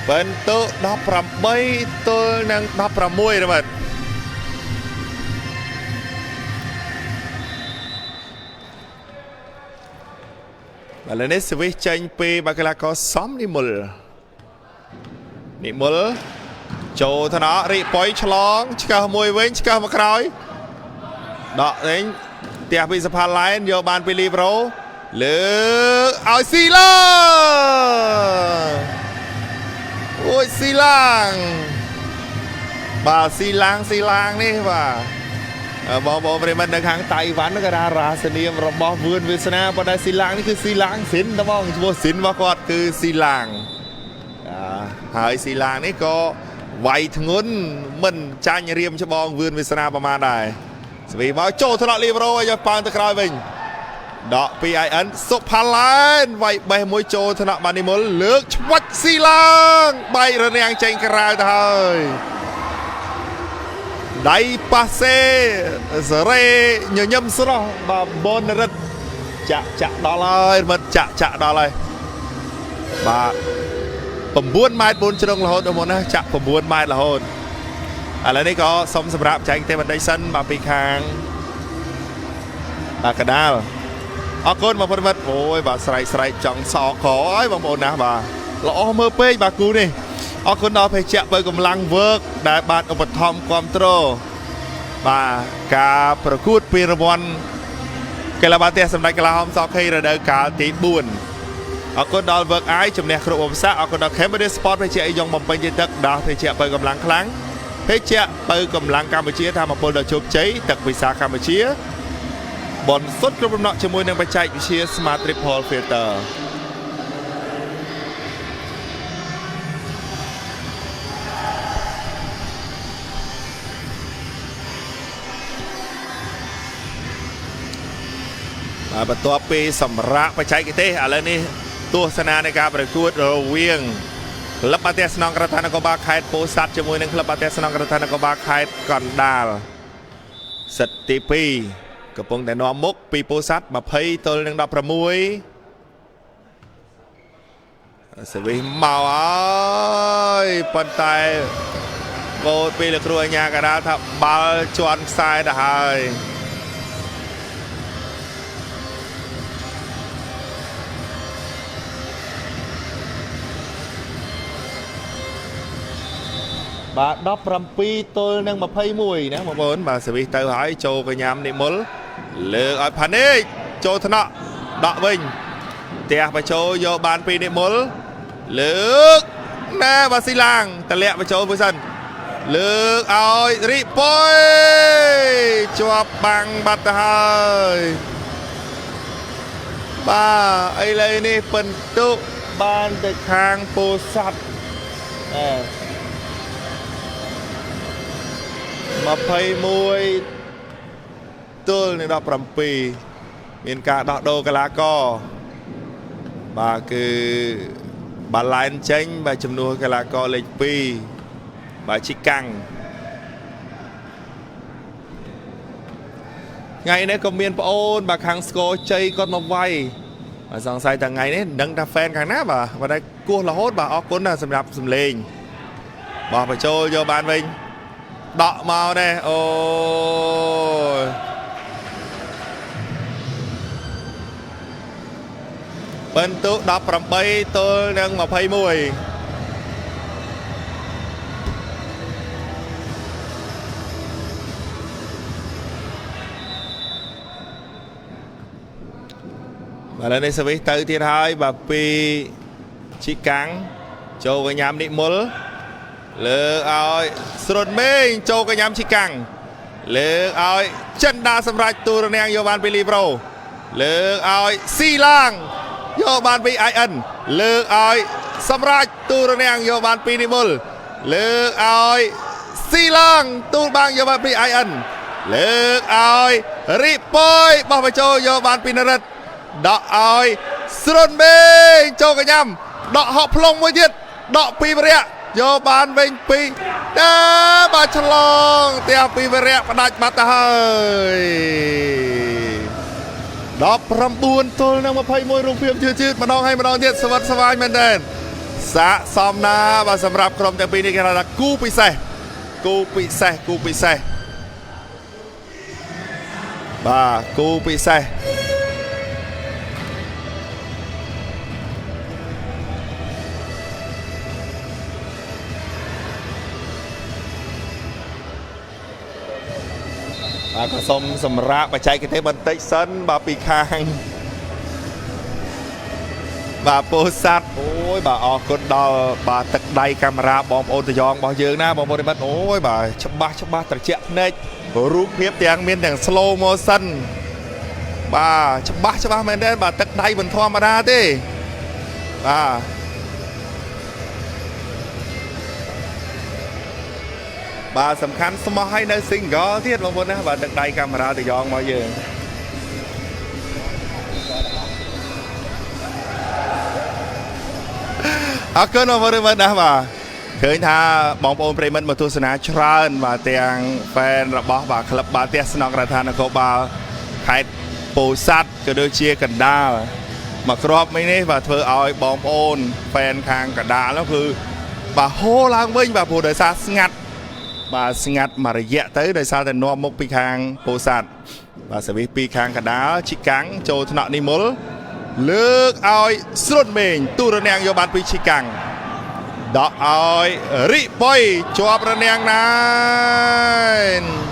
bên tụ đắp rầm bay tôi đang đắp rầm môi rồi bạn và lần này switch tranh p bà cái là có xóm đi mùl chỗ thằng nó rị bói chlong chả môi với chả mà còi đó đến tiệp bị sập hà lái vô bàn pili pro lỡ ao xi lang ôi xi lang bà xi lang đi bà bò về mình đang hàng tay ván nó cái ra sân điềm rồi bò vươn về sân á đây xi langนี่คือxi lang xỉn đúng không vô xỉn vào quạtคือxi lang hỏi xi langนี่ก็ไวทั้งนั้นมันจานเรียมจะบองวืนวิศนาประมาณได้สวีมาโจทย์ลีบโรยจะปานตะครายวิ่งดอกปีไออันสุพรรณไวใบมวยโจธนบันิมลเลือกชวัดสีลังใบระเนียงเจงกรายไทยได้ปัสเซ่สเรย์เยี่ยมสุดบาบอนรัดจะดอลลาร์มันจะดอลลาร์บาผมบ้วนไม้บนชนงละหดหมดนะจะผมบ้วนไม้ละหดอะไรนี่ก็สมสำหรับใจเตะบันไดสั้นมาปีคางกระดาษออกคนมาพอดีโอ้ยบ่าใส่จังสอขอยบางโอนนะบ่าเราเอาเมื่อเป้บ่ากูนี่ออกคนนอเพจเจาะเปิดกำลังเวิร์กได้บาดอุปธรรมความโตบ่าการประกวดปีรางวัลเกลาบาเตียสำหรับกลาหอมซอกให้ระดับการตีบุญออกคนดอลเวิร์กไอจำเนียครูอมซะออกคนดอลแคมเบอร์สปอร์ตเพจเจาะยองบอมเป็นยันตักดาวเพจเจาะเปิดกำลังครั้งเพจเจาะเปิดกำลังการบัญชีทำมาโปรดโชคใจตักวิสาการบัญชีบอลสุดกระบอกจมูกยังไปใจวิเชียสมาร์ทริพอลฟิลเตอร์ประตูปีสำระไปใช้กิเตอะไรนี่ตัวสนาในการประกวดเราเวียงคลับบาเตสนองกระทานกบาคายโปสัตจมูกหนึ่งคลับบาเตสนองกระทานกบาคายก่อนดาลสติปีกระปงแต่นอมุกปีโปสัตมาเพย์ตัวหนึ่งดอกประมวยสวีเมาปันไตโกดปีละครัวยากระดาทับบาลจวนทรายได้บาดประปีตัวหนึ่งมาเพย์มวยนะมาบนมาสวีเตอร์หายโจกยามนิมลเลือกพันนี้โจธนะดอกวิ่งเตะไปโจโยบานปีนิมลเลือกแน่บาซิลังตะเละไปโจบุษนเลือกเอาริปอยจวบบังบัตรหายบ้าไอ้เลยนี่เป็นตุบานแต่คางโปสัตมาเพย์มวยตัวในดอกประปีมีการดอกโดกลาก็บาคือบาลานเชนบาจำนวนกลาก็เลยปีบาชิกังไงเนี่ยก็มีนปอนบาคังสโกใจก็มาไวมาสองไซแต่ไงเนี่ยดังตาแฟนข้างหน้าบ่ามาได้กู้ละโหดบ่าออกคนน่ะสำหรับสำเลงบอกไปโจโยบานวิงดอกมาได้โอ้เป็นตัวดับประปีตัวหนึ่งมาเพย์มวยมาแล้วในสวิตเตอร์ที่ท้ายแบบปีชิกังโจกับยามนิมลเลือกเอาสรุปเมงโจกับยามชิกังเลือกเอาจันดาสำหรับตัวแนงโยบานปีลีโปรเลือกเอาซีล่างโยบานปีไอเอ็นเลือกเอาสำหรับตัวแนงโยบานปีนิมลเลือกเอาซีล่างตัวบางโยบานปีไอเอ็นเลือกเอาริปอยบอกไปโจโยบานปีนรัตบ ដកឲ្យស្រុនបេងចូលកញ្ញាំដកហក់ផ្លុងមួយទៀតដកពីវរៈយកបានវិញពីបាទឆ្លងផ្ទះពីវរៈផ្ដាច់បាត់ទៅហើយ19ទល់នឹង21រូបភាពជឿជឿម្ដងហើយម្ដងទៀតសវត្ថស្វាយមែនទែនសាកសមណាបាទសម្រាប់ក្រុមទាំងពីរនេះគេថាគូពិសេសបាទគូពិសេសបាទក៏សូមសម្រាប់បច្ចេកទេសបន្តិចសិនបាទពីខាងបាទពោធិ៍សាត់អូយបាទអរគុណដល់បាទទឹកដៃកាមេរ៉ាបងប្អូនតយ៉ងរបស់យើងណាបងប្អូនមិត្តអូយបាទច្បាស់ត្រជាក់ភ្នែករូបភាពទាំងមានទាំង slow motion បាទច្បាស់មែនទេបាទទឹកដៃមិនធម្មតាទេបាទសំខាន់ស្មោះឲ្យនៅ single ទៀតបងប្អូនណាបាទទឹកដៃកាមេរ៉ាតយ៉ងមកយើងអរគុណបងប្អូនមើលណាបាទឃើញថាបងប្អូនប្រិយមិត្តមកទស្សនាច្រើនបាទទាំង fan របស់បាទក្លឹបបាល់ទះស្នងរដ្ឋាភិបាលនគរបាលខេត្តពោធិ៍សាត់ក៏ដូចជាកណ្ដាលមកគ្រាប់មិញនេះបាទធ្វើឲ្យបងប្អូន fan ខាងកណ្ដាលនោះគឺបាទហូរឡើងវិញបាទព្រោះដោយសារស្ងាត់មួយរយៈទៅដោយសារតែនាំមុខពីខាងពោធិ៍សាត់បាទសវិសពីខាងកណ្ដាលជីកាំងចូលថ្នាក់និមលលើកឲ្យស្រុនមេងទូរនាំងយកបានពីជីកាំងដកឲ្យរិបុយជាប់រនាំងណែន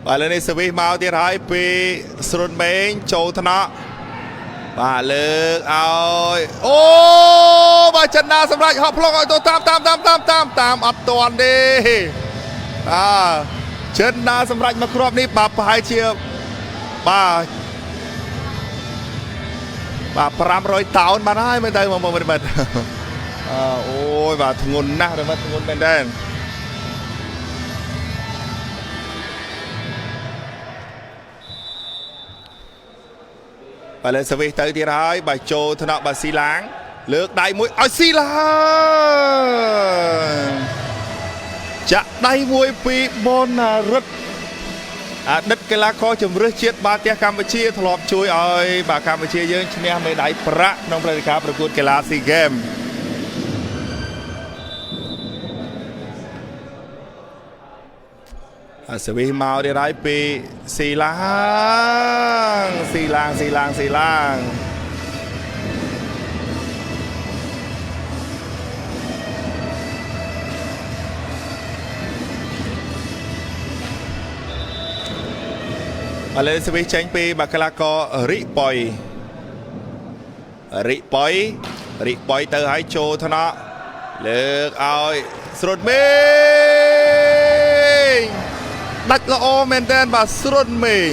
បាទលើនេះសវិសមកទៀតហើយពីស្រុនមេងចូលថ្នាក់បាទលើកឲ្យអូបាទចិនណាសម្រាប់ហក់ផ្លុកឲ្យទៅតាមអត់ទាន់ទេចិនណាសម្រាប់មកគ្រាប់នេះបាទប្រហែលជាបាទ500តោនបានហើយមែនតើបងប្អូនមិត្តអូយបាទធ្ងន់ណាស់រមិត្តធ្ងន់មែនតើបាទលើសវិសទៅទៀតហើយបាទចូលថ្នាក់បាទស៊ីឡាងលើកដៃមួយឲ្យស៊ីឡាងចាក់ដៃមួយពីបនណារិទ្ធអតីតកីឡាករជម្រើសជាតិបាល់ទះកម្ពុជាធ្លាប់ជួយឲ្យបាទកម្ពុជាយើងឈ្នះមេដាយប្រាក់ក្នុងព្រឹត្តិការណ៍ប្រកួតកីឡាស៊ីហ្គេមសវិសមកទៀតហើយពីស៊ីឡាងឥឡូវនេះសវិសចេញពីបាកីឡាកររិបុយទៅឲ្យចូលថ្នាក់លើកឲ្យស្រុតមេដាច់ល្អមែនតើបាទស្រុនមេង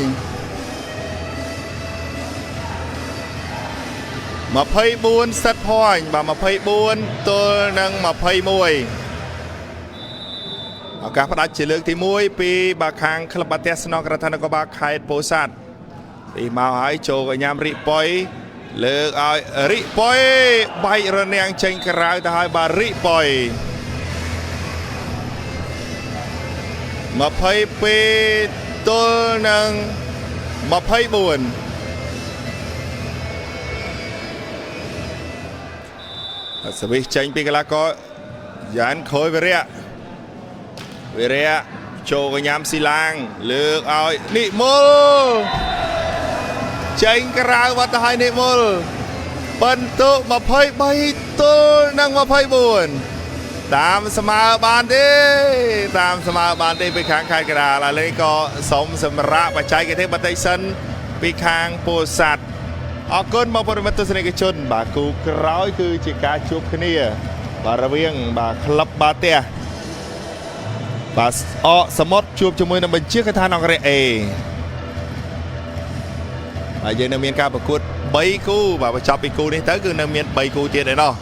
24 set point បាទ24ទល់នឹង21ឱកាសផ្ដាច់ជាលើកទី1ពីបាទខាងក្លឹបបាល់ទះស្នងរដ្ឋាភិបាលខេត្តពោធិ៍សាត់ទីមកហើយចូលកញ្ញាំរិបុយលើកឲ្យរិបុយបែករនាំងចេញក្រៅទៅហើយបាទរិបុយ22ទល់នឹង24សវិសចេញពីកីឡាករយ៉ានខូយវិរៈចូលកញ្ញាំស៊ីឡាងលើកឲ្យនិមលចេញក្រៅបាត់ទៅឲ្យនិមលបន្ទុក23ទល់នឹង24តាមស្មើបានទេពីខាងខេត្តកណ្ដាលឥឡូវនេះក៏សូមសម្រាប់បច្ចេកទេសបន្តិចសិនពីខាងពោធិ៍សាត់អរគុណមកប្រិយមិត្តទស្សនិកជនបាទគូក្រោយគឺជាការជួបគ្នាបាទរវាងបាទក្លឹបបាល់ទះបាទអកសមុទ្រជួបជាមួយនឹងបញ្ជាកថានអង្គរៈ A ហើយយើងនៅមានការប្រកួត3គូបាទបញ្ចប់ពីគូនេះទៅគឺនៅមាន3គូទៀតឯណោះ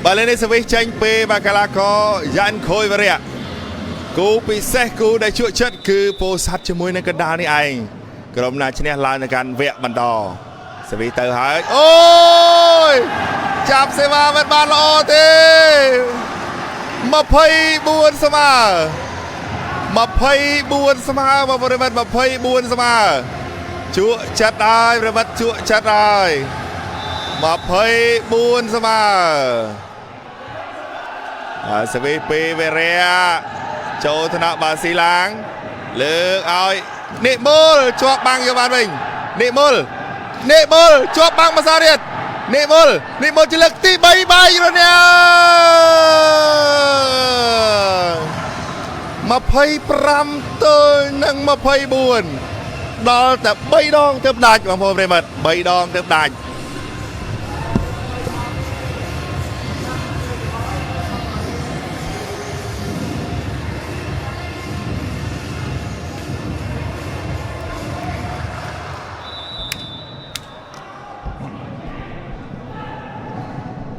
បាទលេនេះសវិសចេញពីបាកាឡាកោយ៉ាន់ខូយវរៈគូពិសេសគូដែលជក់ចិត្តគឺពោធិ៍សាត់ជាមួយនឹងកណ្ដាលនេះឯងក្រុមណាឈ្នះឡើងទៅកាន់វគ្គបន្តសវិសទៅហើយអូយចាប់សេវាមិនបានល្អទេ24ស្មើ24ស្មើបងប្អូន24ស្មើជក់ចិត្តហើយប្រិមិត្តជក់ចិត្តហើយ24ស្មើសវិពីវរៈចូលថ្នាក់បាស៊ីឡាងលើកឲ្យនិមលជាប់បាំងយកបានវិញនិមលជាប់បាំងភាសារៀតនិមលជាលើកទី3បាយរនា25ទល់នឹង24ដល់តែ3ដងទើបដាច់បងប្អូនប្រិមិត្ត3ដងទើបដាច់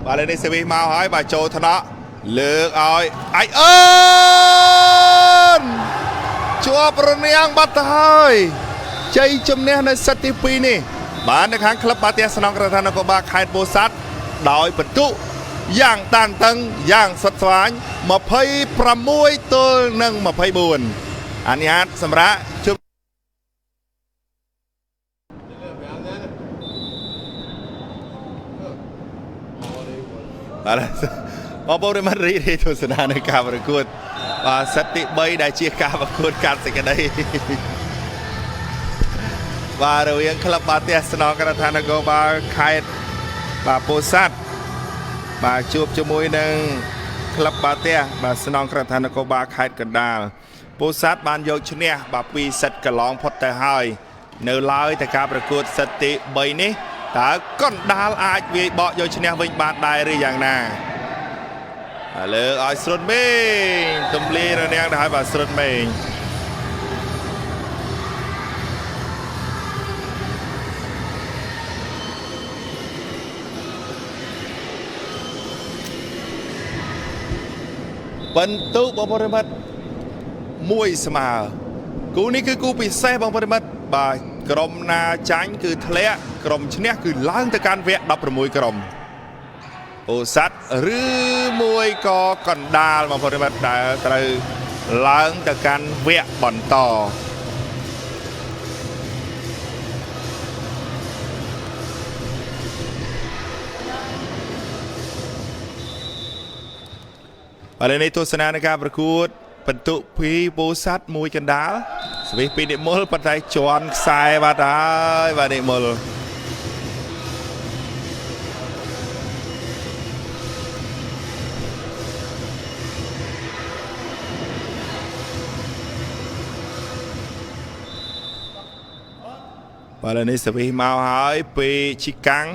បាទលេនេះសេវីមកហើយបាទចូលថ្នាក់លើកឲ្យអាយអឺនជាប់រនាំងបាត់ទៅហើយជ័យជំនះនៅសិតទី2នេះបាននៅខាងក្លឹបបាល់ទះស្នងរដ្ឋាភិបាលនគរបាលខេត្តពោធិ៍សាត់ដោយបន្ទុកយ៉ាងតានតឹងយ៉ាងស្វិតស្វាញ26ទល់នឹង24អនុញ្ញាតសម្រាប់ជួបបាទបងប្អូនរិមត្តរីករាយទស្សនានៅការប្រកួតបាទសិតទី3ដែលជាការប្រកួតកាត់សេចក្តីបាទរវាងក្លឹបបាល់ទះស្នងរដ្ឋាភិបាលនគរបាលខេត្តបាទពោធិ៍សាត់បាទជួបជាមួយនឹងក្លឹបបាល់ទះបាទស្នងរដ្ឋាភិបាលនគរបាលខេត្តកណ្ដាលពោធិ៍សាត់បានយកឈ្នះបាទ2សិតកន្លងផុតទៅហើយនៅឡើយតែការប្រកួតសិតទី3នេះតើកណ្ដាលអាចវាយបកយកឈ្នះវិញបានដែរឬយ៉ាងណាលើកឲ្យស្រុតមេងទំលាយរនាំងទៅឲ្យបាទស្រុតមេងបន្ទុកបងប្អូនមិត្ត1ស្មើគូនេះគឺគូពិសេសបងប្អូនមិត្តបាទក្រុមណាចាញ់គឺធ្លាក់ក្រុមឈ្នះគឺឡើងទៅកាន់វគ្គ16ក្រុមពោធិ៍សាត់ឬមួយក៏កណ្ដាលបងប្អូនមិត្តដែលត្រូវឡើងទៅកាន់វគ្គបន្តឥឡូវនេះទស្សនានៃការប្រកួតបន្ទុកពីពោធិ៍សាត់មួយកណ្ដាលស្វីសពីនិមលប៉ុន្តែជន់ខ្សែបាត់ហើយបាទនិមលបាទឥឡូវនេះស្វីសមកហើយពីជីកាំង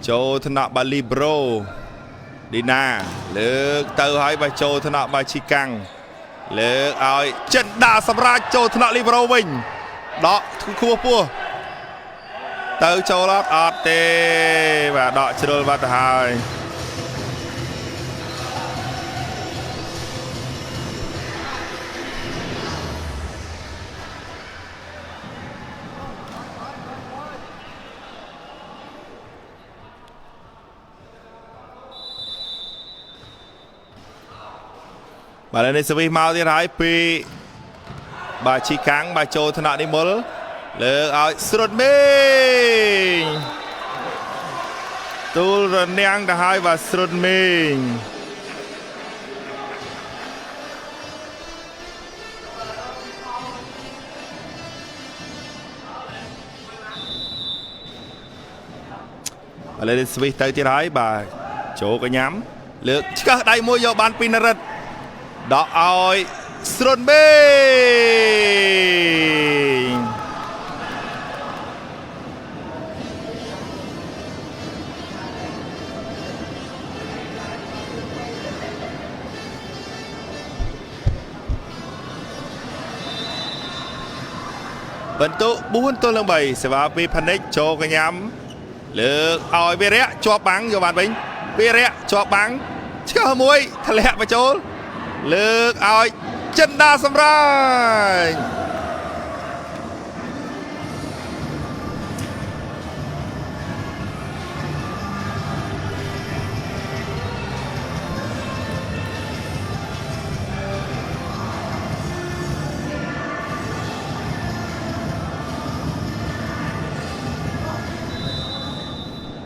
ចូលថ្នាក់បាលីប្រូឌីណាលើកទៅឲ្យបាចូលថ្នាក់បាជីកាំងលើកឲ្យចិនដាសម្រាប់ចូលថ្នាក់លីប្រូវិញដកខ្ពស់ពោះទៅចូលអត់ទេបាទដកជ្រុលបាត់ទៅហើយបាទនេះសវិសមកទៀតហើយពីបាទជីកាំងបាទចូលថ្នាក់និមលលើកឲ្យស្រុតមេងទូលរនាំងទៅហើយបាទស្រុតមេងឥឡូវនេះស្វិសទៅទៀតហើយបាទចូលកញ្ញាំលើកឆ្កឹះដៃមួយយកបានពីនរិទ្ធដកឲ្យ ស្រនមេងបន្ទុ4-3សេវាពីផានិចចូលកញ្ញាំលើកឲ្យវិរៈជាប់បាំងយកបានវិញវិរៈជាប់បាំងឆ្កឹះមួយធ្លាក់បញ្ចូលលើកឲ្យចិនដាសម្រាញ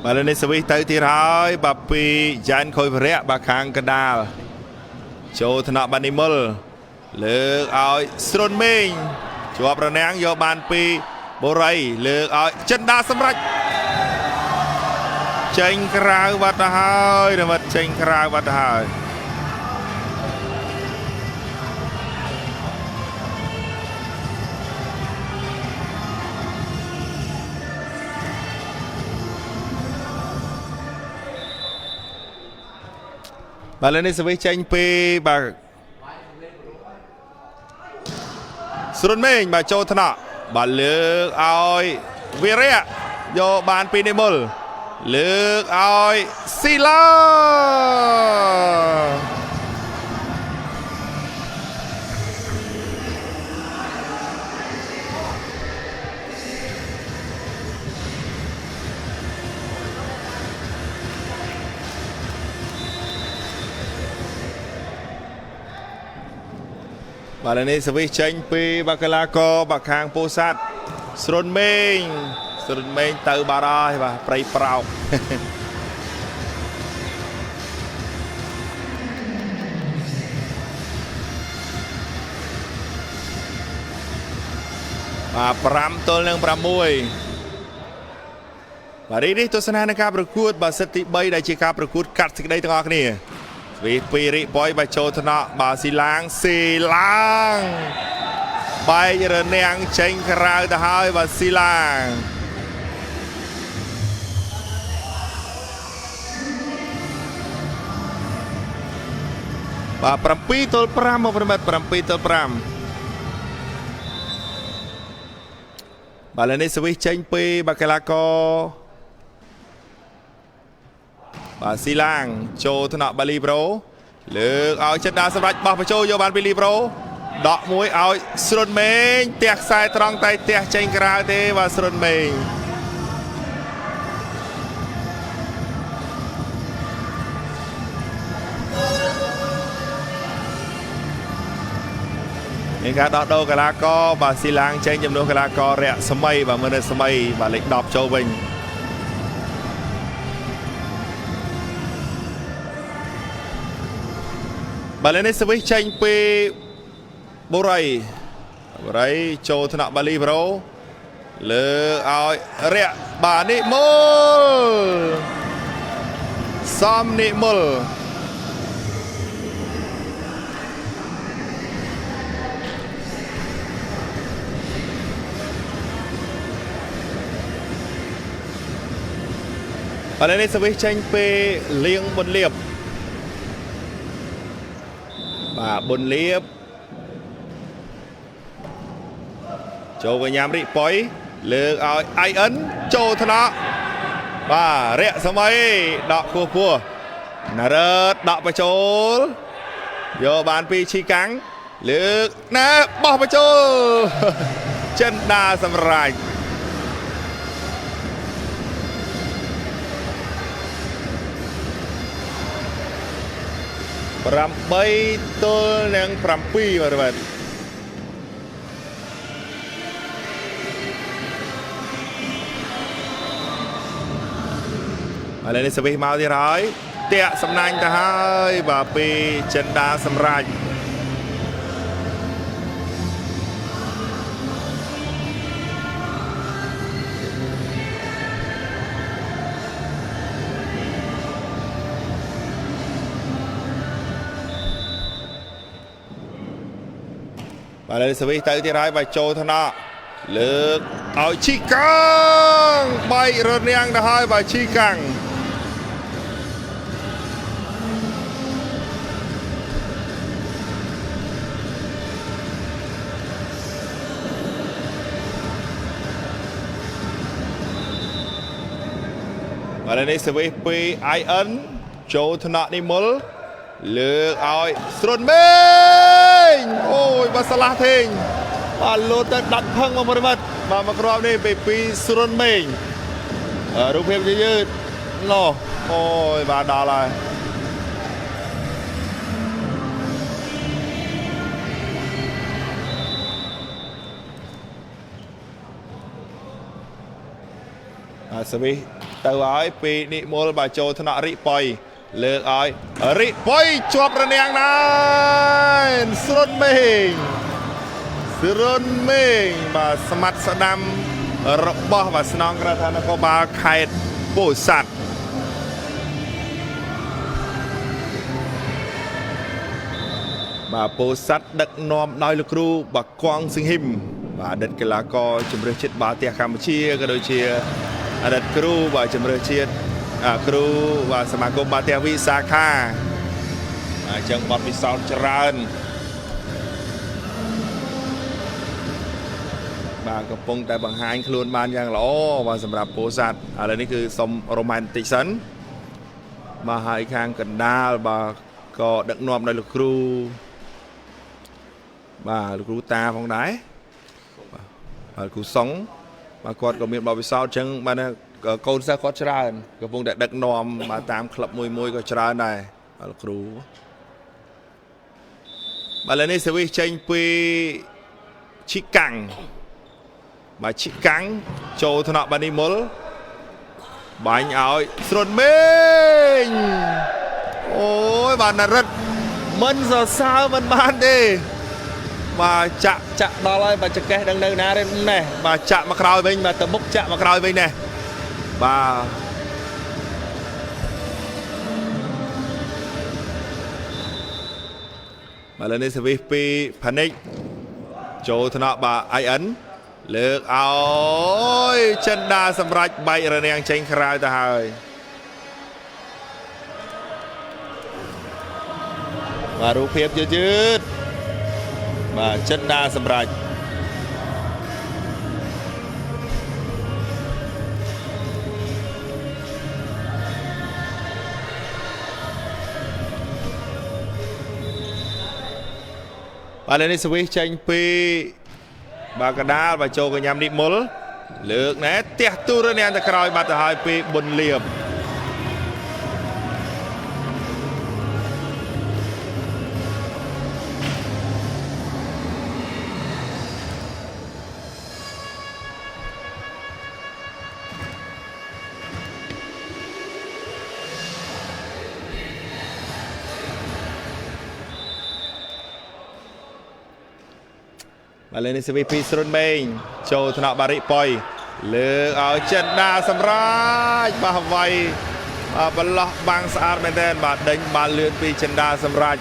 បាទលើនេះសវិសទៅទៀតហើយបាទពីយ៉ានខុយវរៈបាទខាងកណ្ដាលចូលថ្នាក់បាននិមលលើកឲ្យស្រនមេងជាប់រនាំងយកបានពីបូរីលើកឲ្យចិនដាសម្រេចចេញក្រៅបាត់ទៅហើយរមិតចេញក្រៅបាត់ទៅហើយបាទលើនេះសវិសចេញពីបាទស្រនមេងបាទចូលថ្នាក់បាទលើកឲ្យវិរៈយកបានពីនិមលលើកឲ្យស៊ីឡាបាទនេះសវិសចេញពីបាកាឡាកោបាខាងពោធិ៍សាត់ស្រនមេងទៅបារហើយបាទប្រៃប្រោកបាទ5-6បាទនេះទស្សនានៃការប្រកួតបាទសិតទី3ដែលជាការប្រកួតកាត់សេចក្តីទាំងអស់គ្នាវិពីរិបុយបាទចូលថ្នាក់បាទស៊ីឡាងបែករនាំងចេញក្រៅទៅហើយបាទស៊ីឡាងបាទ7-5មកប្រិមិត្ត7-5បាទលើនេះសវិសចេញពីបាកាឡាកោបាទស៊ីឡាងចូលថ្នាក់បាលីប្រូលើកឲ្យចិនដាសម្រាប់បោះបញ្ចូលយកបានពីលីប្រូដកមួយឲ្យស្រនមេងទះខ្សែត្រង់តែទះចេញក្រៅទេបាទស្រនមេងមានការដោះដូរកីឡាករបាទស៊ីឡាងចេញចំនួនកីឡាកររយៈសម័យបាទមើលនៅសម័យបាទលេខ10ចូលវិញបាទលើនេះសវិសចេញពីបូរីចូលថ្នាក់បាលីប្រូលើឲ្យរយៈបាទនិមលសំនិមលបាទនេះសវិសចេញពីលៀងបុនលៀបបាទបុនលៀបចូលកញ្ញាមរិបុយលើកឲ្យ IN ចូលថ្នាក់បាទរយៈសម័យដកខ្ពស់ណារ៉ឺតដកបញ្ចូលយកបានពីឈីកាំងលើកណាបោះបញ្ចូលចិនដាសម្រេច8-7បាទឥឡូវនេះសវិសមកទៀតហើយតាក់សំណាញ់ទៅហើយបាទពីចិនដាសម្រេច ឥឡូវសវិសទៅទៀតហើយបើចូលថ្នាក់លើកឲ្យឈីកាំងបែករនាងទៅហើយបើឈីកាំងឥឡូវនេះសវិសពី IN ចូលថ្នាក់និមលលើកឲ្យស្រុនមេងអូយបើស្លាស់ធេងបាទលោតទៅដាច់ផឹងមកប្រិមិត្តបាទមកគ្រាប់នេះពីស្រុនមេងរូបភាពយឺតណោះអូយបាទដល់ហើយសវិសទៅហើយពីនិមលបាទចូលថ្នាក់រិប៉ុយលើកឲ្យរិប៉ុយជាប់រនាំងណាយស្រុនមេងបាទស្មាត់ស្ដាំរបស់បាទស្នងការដ្ឋាននគរបាលខេត្តពោធិ៍សាត់បាទពោធិ៍សាត់ដឹកនាំដោយលោកគ្រូបាកងសិង្ហឹមបាទអតីតកីឡាករជម្រើសជាតិបាល់ទះកម្ពុជាក៏ដូចជាអតីតគ្រូបាទជម្រើសជាតិគ្រូបាទសមាគមបាល់ទះវិសាខាអញ្ចឹងបទពិសោធន៍ច្រើនបាទកំពុងតែបង្ហាញខ្លួនបានយ៉ាងល្អបាទសម្រាប់ពោធិ៍សាត់ឥឡូវនេះគឺសុំរ៉ូម៉ែនតិចសិនបាទហើយខាងកណ្ដាលបាទក៏ដឹកនាំដោយលោកគ្រូបាទលោកគ្រូតាផងដែរបាទលោកគ្រូសុងបាទគាត់ក៏មានបទពិសោធន៍អញ្ចឹងបាទកូនសិស្សគាត់ច្រើនកំពុងតែដឹកនាំបាទតាមក្លឹបមួយក៏ច្រើនដែរលោកគ្រូបាទឥឡូវនេះសវិសចេញពីឈីកាំងបាទឈីកាំងចូលថ្នាក់បានីមុលបាញ់ឲ្យស្រុនមេងអូយបាទណារិតមិនសរសើរមិនបានទេបាទចាក់ដល់ហើយបាទចកេះដឹងនៅណាទេណេះបាទចាក់មកក្រោយវិញបាទទៅមុខចាក់មកក្រោយវិញណេះបាទឥឡូវនេះសវិសពីផានិចចូលថ្នាក់បាទ IN លើកឲ្យចិនដាសម្រាប់បែករនាំងចេញក្រៅទៅហើយបាទរូបភាពយឺតបាទចិនដាសម្រាប់បាទនេះសវិសចេញពីបាទកដាលបាទចូលកញ្ញាំនិមលលើកណែទះទូរនាំងទៅក្រោយបាត់ទៅហើយពីប៊ុនលៀបឥឡូវនេះសវិសពីស្រុនមេងចូលថ្នាក់បារិប៉ុយលើកឲ្យចិនដាសម្រាប់បាទវាយបលោះបាំងស្អាតមែនទែនបាទដេញបាល់លឿនពីចិនដាសម្រាប់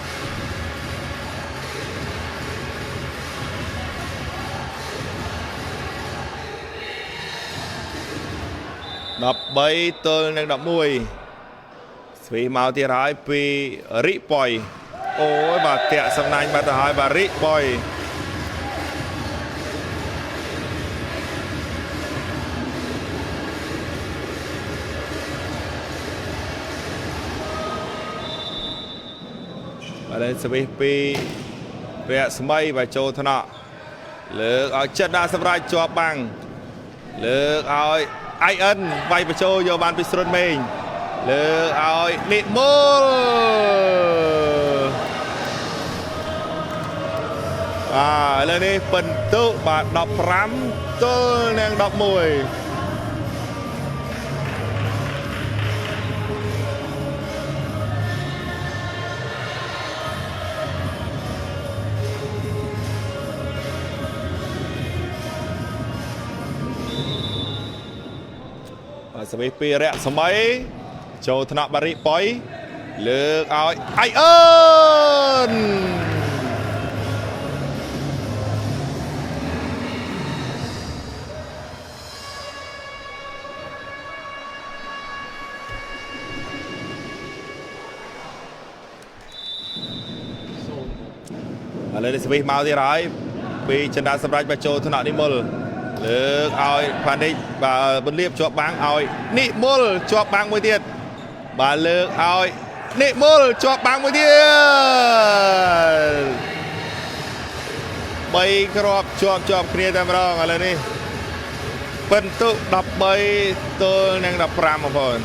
13ទល់នឹង11ស្វីមកទៀតហើយពីរិប៉ុយអូយបាទតាក់សំណាញ់បាត់ទៅហើយបាទរិប៉ុយឥឡូវសវិសពីវគ្គស្មីបាទចូលថ្នាក់លើកឲ្យចិត្តដាក់សម្រាប់ជាប់បាំងលើកឲ្យ IN វាយបញ្ចូលយកបានពីស្រុនមេងលើកឲ្យនិមលឥឡូវនេះពិន្ទុបាទ15ទល់នឹង11សវិសពីរយៈសម័យចូលថ្នាក់បារិប៉ុយលើកឲ្យ IN ឥឡូវនេះសវិសមកទៀតហើយពីចិនដាសម្រាប់បញ្ចូលថ្នាក់និមលលើកឲ្យផានិចបាទបន្លាបជាប់បាំងឲ្យនិមលជាប់បាំងមួយទៀតបាទលើកឲ្យនិមលជាប់បាំងមួយទៀត3គ្រាប់ជាប់គ្នាតែម្ដងឥឡូវនេះពិន្ទុ13ទល់នឹង15បងប្អូន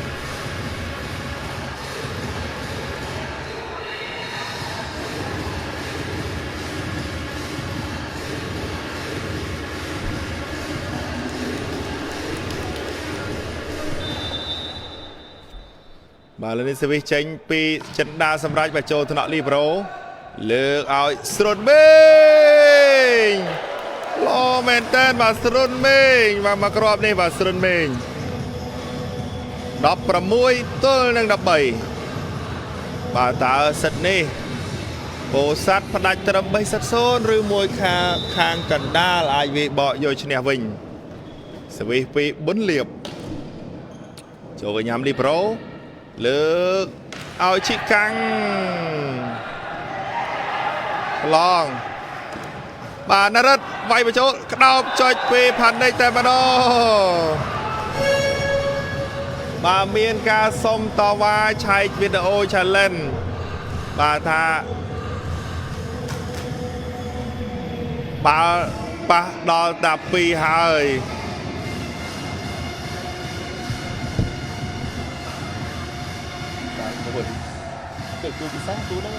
បាទលើនេះសវិសចេញពីចិនដាសម្រាប់បញ្ចូលថ្នាក់លីប្រូលើកឲ្យស្រុនមេងលោមែនតើបាទស្រុនមេងបាទមកគ្រាប់នេះបាទស្រុនមេង16ទល់នឹង13បាទតើសិតនេះពោធិ៍សាត់ផ្ដាច់ត្រឹម3-0ឬមួយខាងកណ្ដាលអាចវាយបកយកឈ្នះវិញសវិសពីប៊ុនលៀបចូលកញ្ញាំលីប្រូលើកឲ្យឈីកាំងឡងបាទនរិទ្ធវាយបញ្ចូលក្តោបចុចពីផានិចតែម្ដងបាទមានការសុំតវ៉ាឆែកវីដេអូ challenge បាទថាបើប៉ះដល់តា2ហើយទៅគូពិសាទូហ្នឹង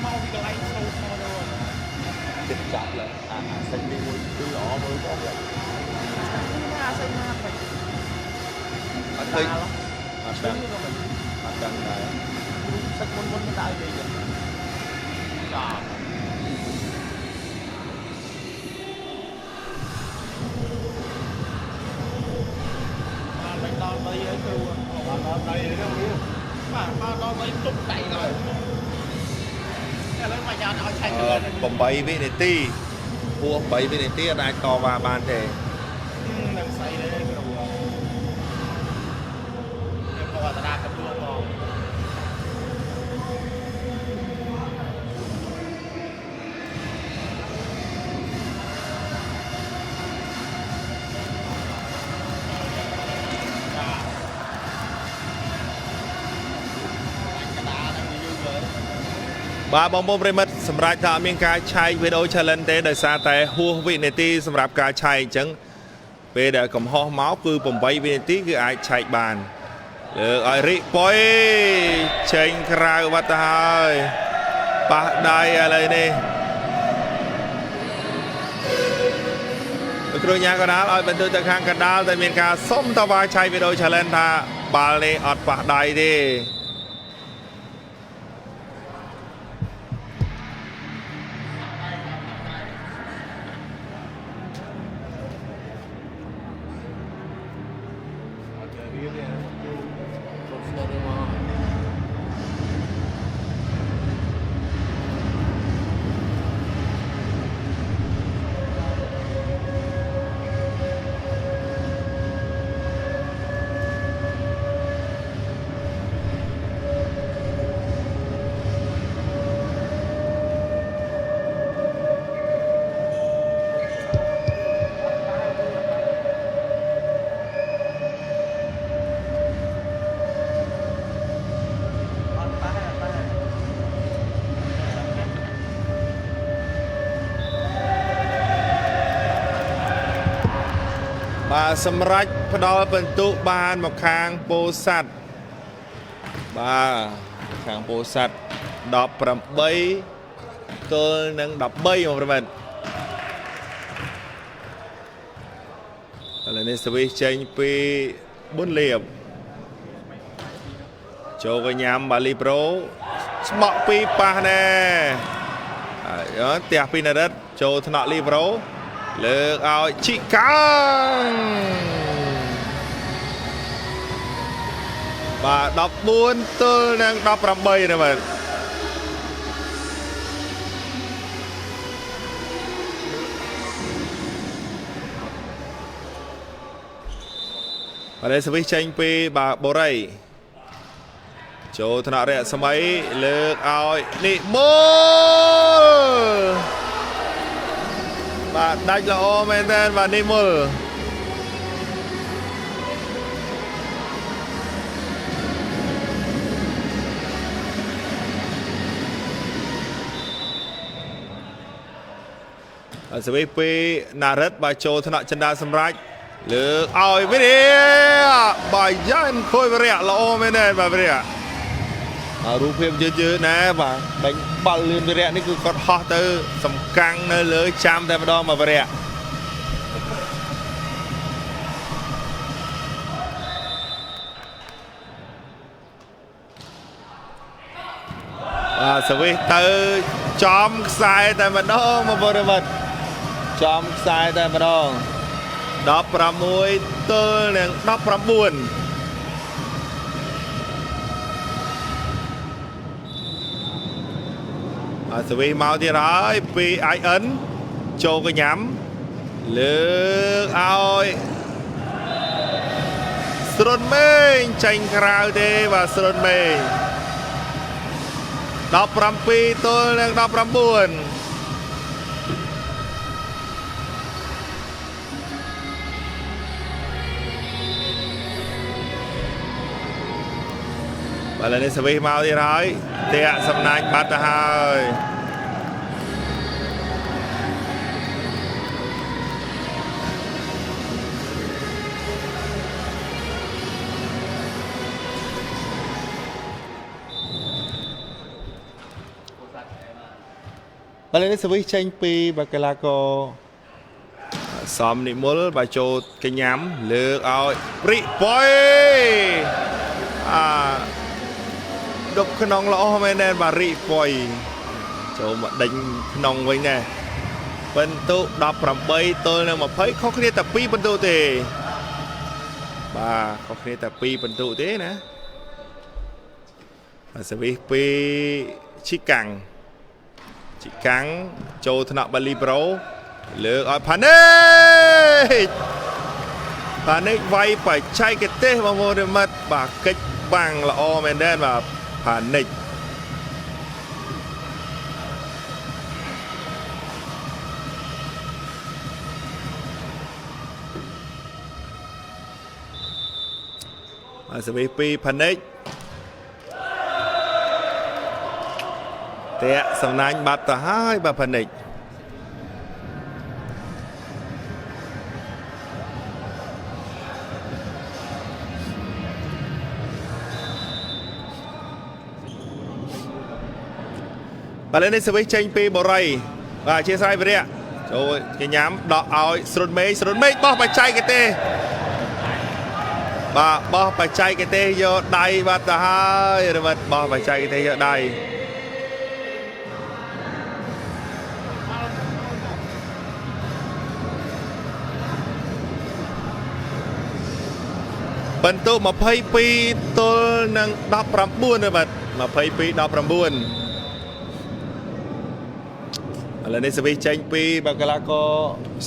មកពីកន្លែងស្រូបមកទៅចិត្តចាប់ឡើយអាសេចនេះមួយគឺល្អមើលទៅអាសេចណាបាច់អត់ឃើញអត់ដឹងដែរសាច់មុនមិនដើរទេចាមិនដល់ដីហើយគ្រូបាទដល់ដីហ្នឹងបាទមកដល់ដីទុបដៃហើយឥឡូវមកយកឲ្យឆែក8វិនាទីហួស8វិនាទីអាចតវ៉ាបានទេនឹងស្អីទេគ្រូខ្ញុំក៏តាកទទួលផង បាទបងប្អូនប្រិមិត្តសម្រាប់ថាអត់មានការឆែកវីដេអូ challenge ទេដោយសារតែហួសវិនាទីសម្រាប់ការឆែកអញ្ចឹងពេលដែលកំហុសមកគឺ8វិនាទីគឺអាចឆែកបានលើកឲ្យរិប៉ុយចេញក្រៅបាត់ទៅហើយប៉ះដៃឥឡូវនេះគ្រូញ៉ាកណ្ដាលឲ្យបន្ទូទៅខាងកណ្ដាលតែមានការសុំតវ៉ាឆែកវីដេអូ challenge ថាបាល់នេះអត់ប៉ះដៃទេបាទសម្រាប់ផ្ដល់បន្ទុកបានមកខាងពោធិ៍សាត់បាទខាងពោធិ៍សាត់18ទល់នឹង13បងប្រិមិត្តឥឡូវនេះសវិសចេញពីប៊ុនលៀបចូលកញ្ញាំបាលីប្រូស្បក់ពីប៉ះណែហើយផ្ទះពីនរិទ្ធចូលថ្នាក់លីប្រូលើកឲ្យឈីកាំងបាទ14ទល់នឹង18ណាបាទបាទសវិសចេញពីបាទបូរី ចូលថ្នាក់រយៈសម័យលើកឲ្យនិមលបាទដាច់ល្អមែនតើបាទនិមលសវិពីណារិតបាទចូលថ្នាក់ចិនដាសម្រាប់លើកឲ្យវិរិយបាទយ៉ាងខូចវិរិយល្អមែនទេបាទវិរិយរូបភាពយឺតៗណាបាទបាញ់បាល់លឿនវិរិយនេះគឺគាត់ហោះទៅសំកាំងនៅលើចាំតែម្ដងមកវិរិយបាទសវិទៅចំខ្សែតែម្ដងមកបរិវត្តចំខ្សែតែម្ដង16ទល់នឹង19សវីមកទៀតហើយពី IN ចូលកញ្ញាំលើកឲ្យស្រុនមេងចាញ់ក្រៅទេបាទស្រុនមេង17ទល់នឹង19បាទនេះសវីមកទៀតហើយតែសំណាញ់បាត់ទៅហើយបាទនេះសវីចេញពីបាកីឡាករសំនិមលបាទចូលកញ្ញាំលើកឲ្យព្រិបុយដប់ក្នុងល្អមែនទេបាទរីបុយចូលមកដេញក្នុងវិញដែរបន្ទុ18ទល់នឹង20ខុសគ្នាតែ2បន្ទុទេបាទខុសគ្នាតែ2បន្ទុទេណាបាទសវិសពីឈីកាំងចូលថ្នាក់បាលីប្រូលើកឲ្យផានិកវាយបច្ចេកទេសបងប្អូនរិមិត្តបាទកិច្ចបាំងល្អមែនទេបាទផានិកសវិសពីផានិកតែសំណាញ់បាត់ទៅហើយបាទផានិកបាទនេះសវិសចេញពីបរិយបាទអធិស្ឋានវិរិយចូលកញ្ញាំដកឲ្យស្រុនមេឃបោះបច្ចេកទេសបាទបោះបច្ចេកទេសយកដៃបាត់ទៅហើយរវិតបោះបច្ចេកទេសយកដៃបន្ទុ22ទល់នឹង19រវិត22-19ឥឡូវនេះសវិសចេញពីបាកីឡាករ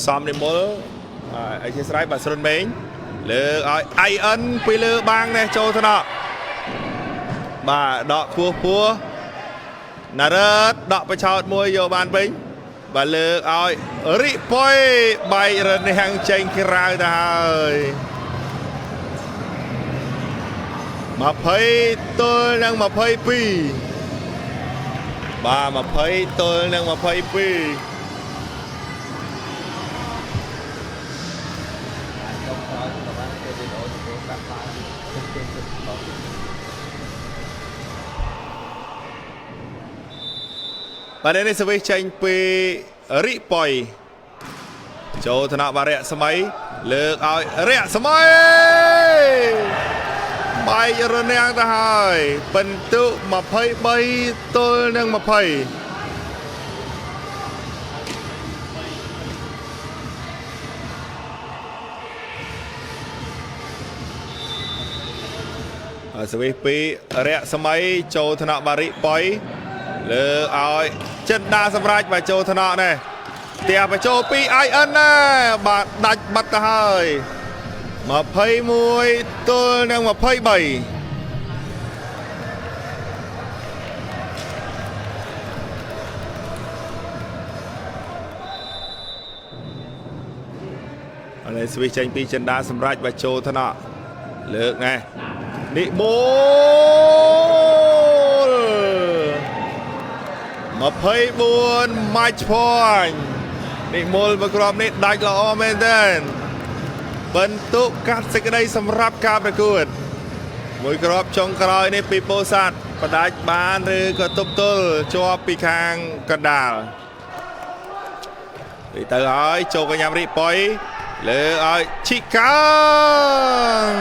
សំនិមលអធិស្ឋានបាទស្រុនមេងលើកឲ្យ IN ពីលើបាំងនេះចូលថ្នាក់បាទដកខ្ពស់ណារ៉ាតដកបឆោតមួយយកបានវិញបាទលើកឲ្យរិបុយបែករនាំងចេញក្រៅទៅហើយ20ទល់នឹង22បាទ20ទល់នឹង22បាទនេះសវិសចេញពីរិបុយចូលថ្នាក់បារៈសម័យលើកឲ្យរៈសម័យបែករនាំងទៅហើយបន្ទុ23ទល់នឹង20សវិសពីរៈសម័យចូលថ្នាក់បារិបុយលើកឲ្យចិនដាសម្រាប់បាទចូលថ្នាក់នេះផ្ទះបញ្ចូលពី IN ណាបាទដាច់បាត់ទៅហើយ21ទល់នឹង23 lên switch tranh pi chân đá sầm rách và châu thân nọ lược này nị mô mà phơi buồn match point nị mô màกรอบนี้ได้ละออเมนเดนบรรทุกกัดสิกได้สำหรับการประกวดมวยกรอบชงกรอยในปีโปสัตประดับบ้านหรือก็ตุบตุลจวบปีคางกระดาษไปเตออ้อยโจกันยามรีปอยเลยอ้อยชิคัง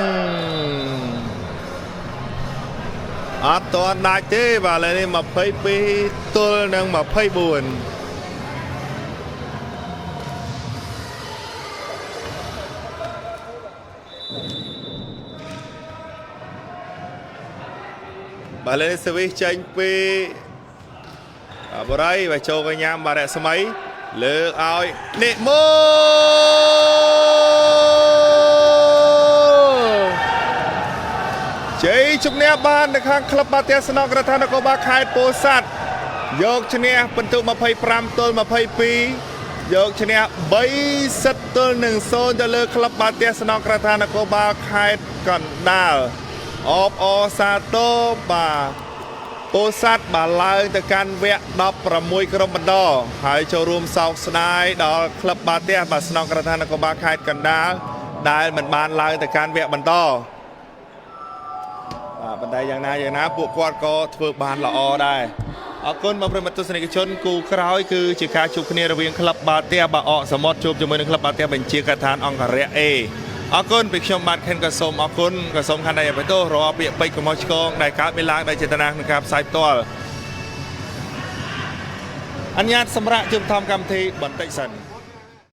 อัดตอนได้เจ้บาเลยนี่มาเพย์ปีตุลนั่งมาเพย์บุญบาเลนสวิชเชนปีบรายไปโชว์กันยามบาร์สมัยเลือกเอาเนโมเจจุกเนียบานนะครับคลับบาเตียสนองกระทานกบาคายโปสัตยกชนะบรรทุกมาเพย์พรำต้นมาเพย์ปียกชนะใบสัตต้น1 โซนจะเลือกคลับบาเตียสนองกระทานกบาคายกันดาวออบอซาโตบาโปสัตบาลายแต่การแวะดับประมวยกรมบันดอหายโชว์รวมสาวสไนดอคลับบาเตียบาสนองกระทานกบาคายกันดาวได้เหมือนบานลายแต่การแวะบันดอบันไดอย่างนั้นพวกควอดก็เฟือบานละอได้เอาคนมาเป็นมัตตุสนิกชนกูคราวคือจิกาชุกเนียระเวียงคลับบาเตียบาอสมอดจูบจมือหนึ่งคลับบาเตียเป็นเชียกระทานองกเรเออากุนไปชมบัตรเข็นกระสมอากุนกระสมคันใดไปโต้รอเปียไปกับมอชกองได้การไม่ล้างได้เจตนานะครับสายตัวอันญาตสำหรับจุดทำกรรมทีบันไดสัน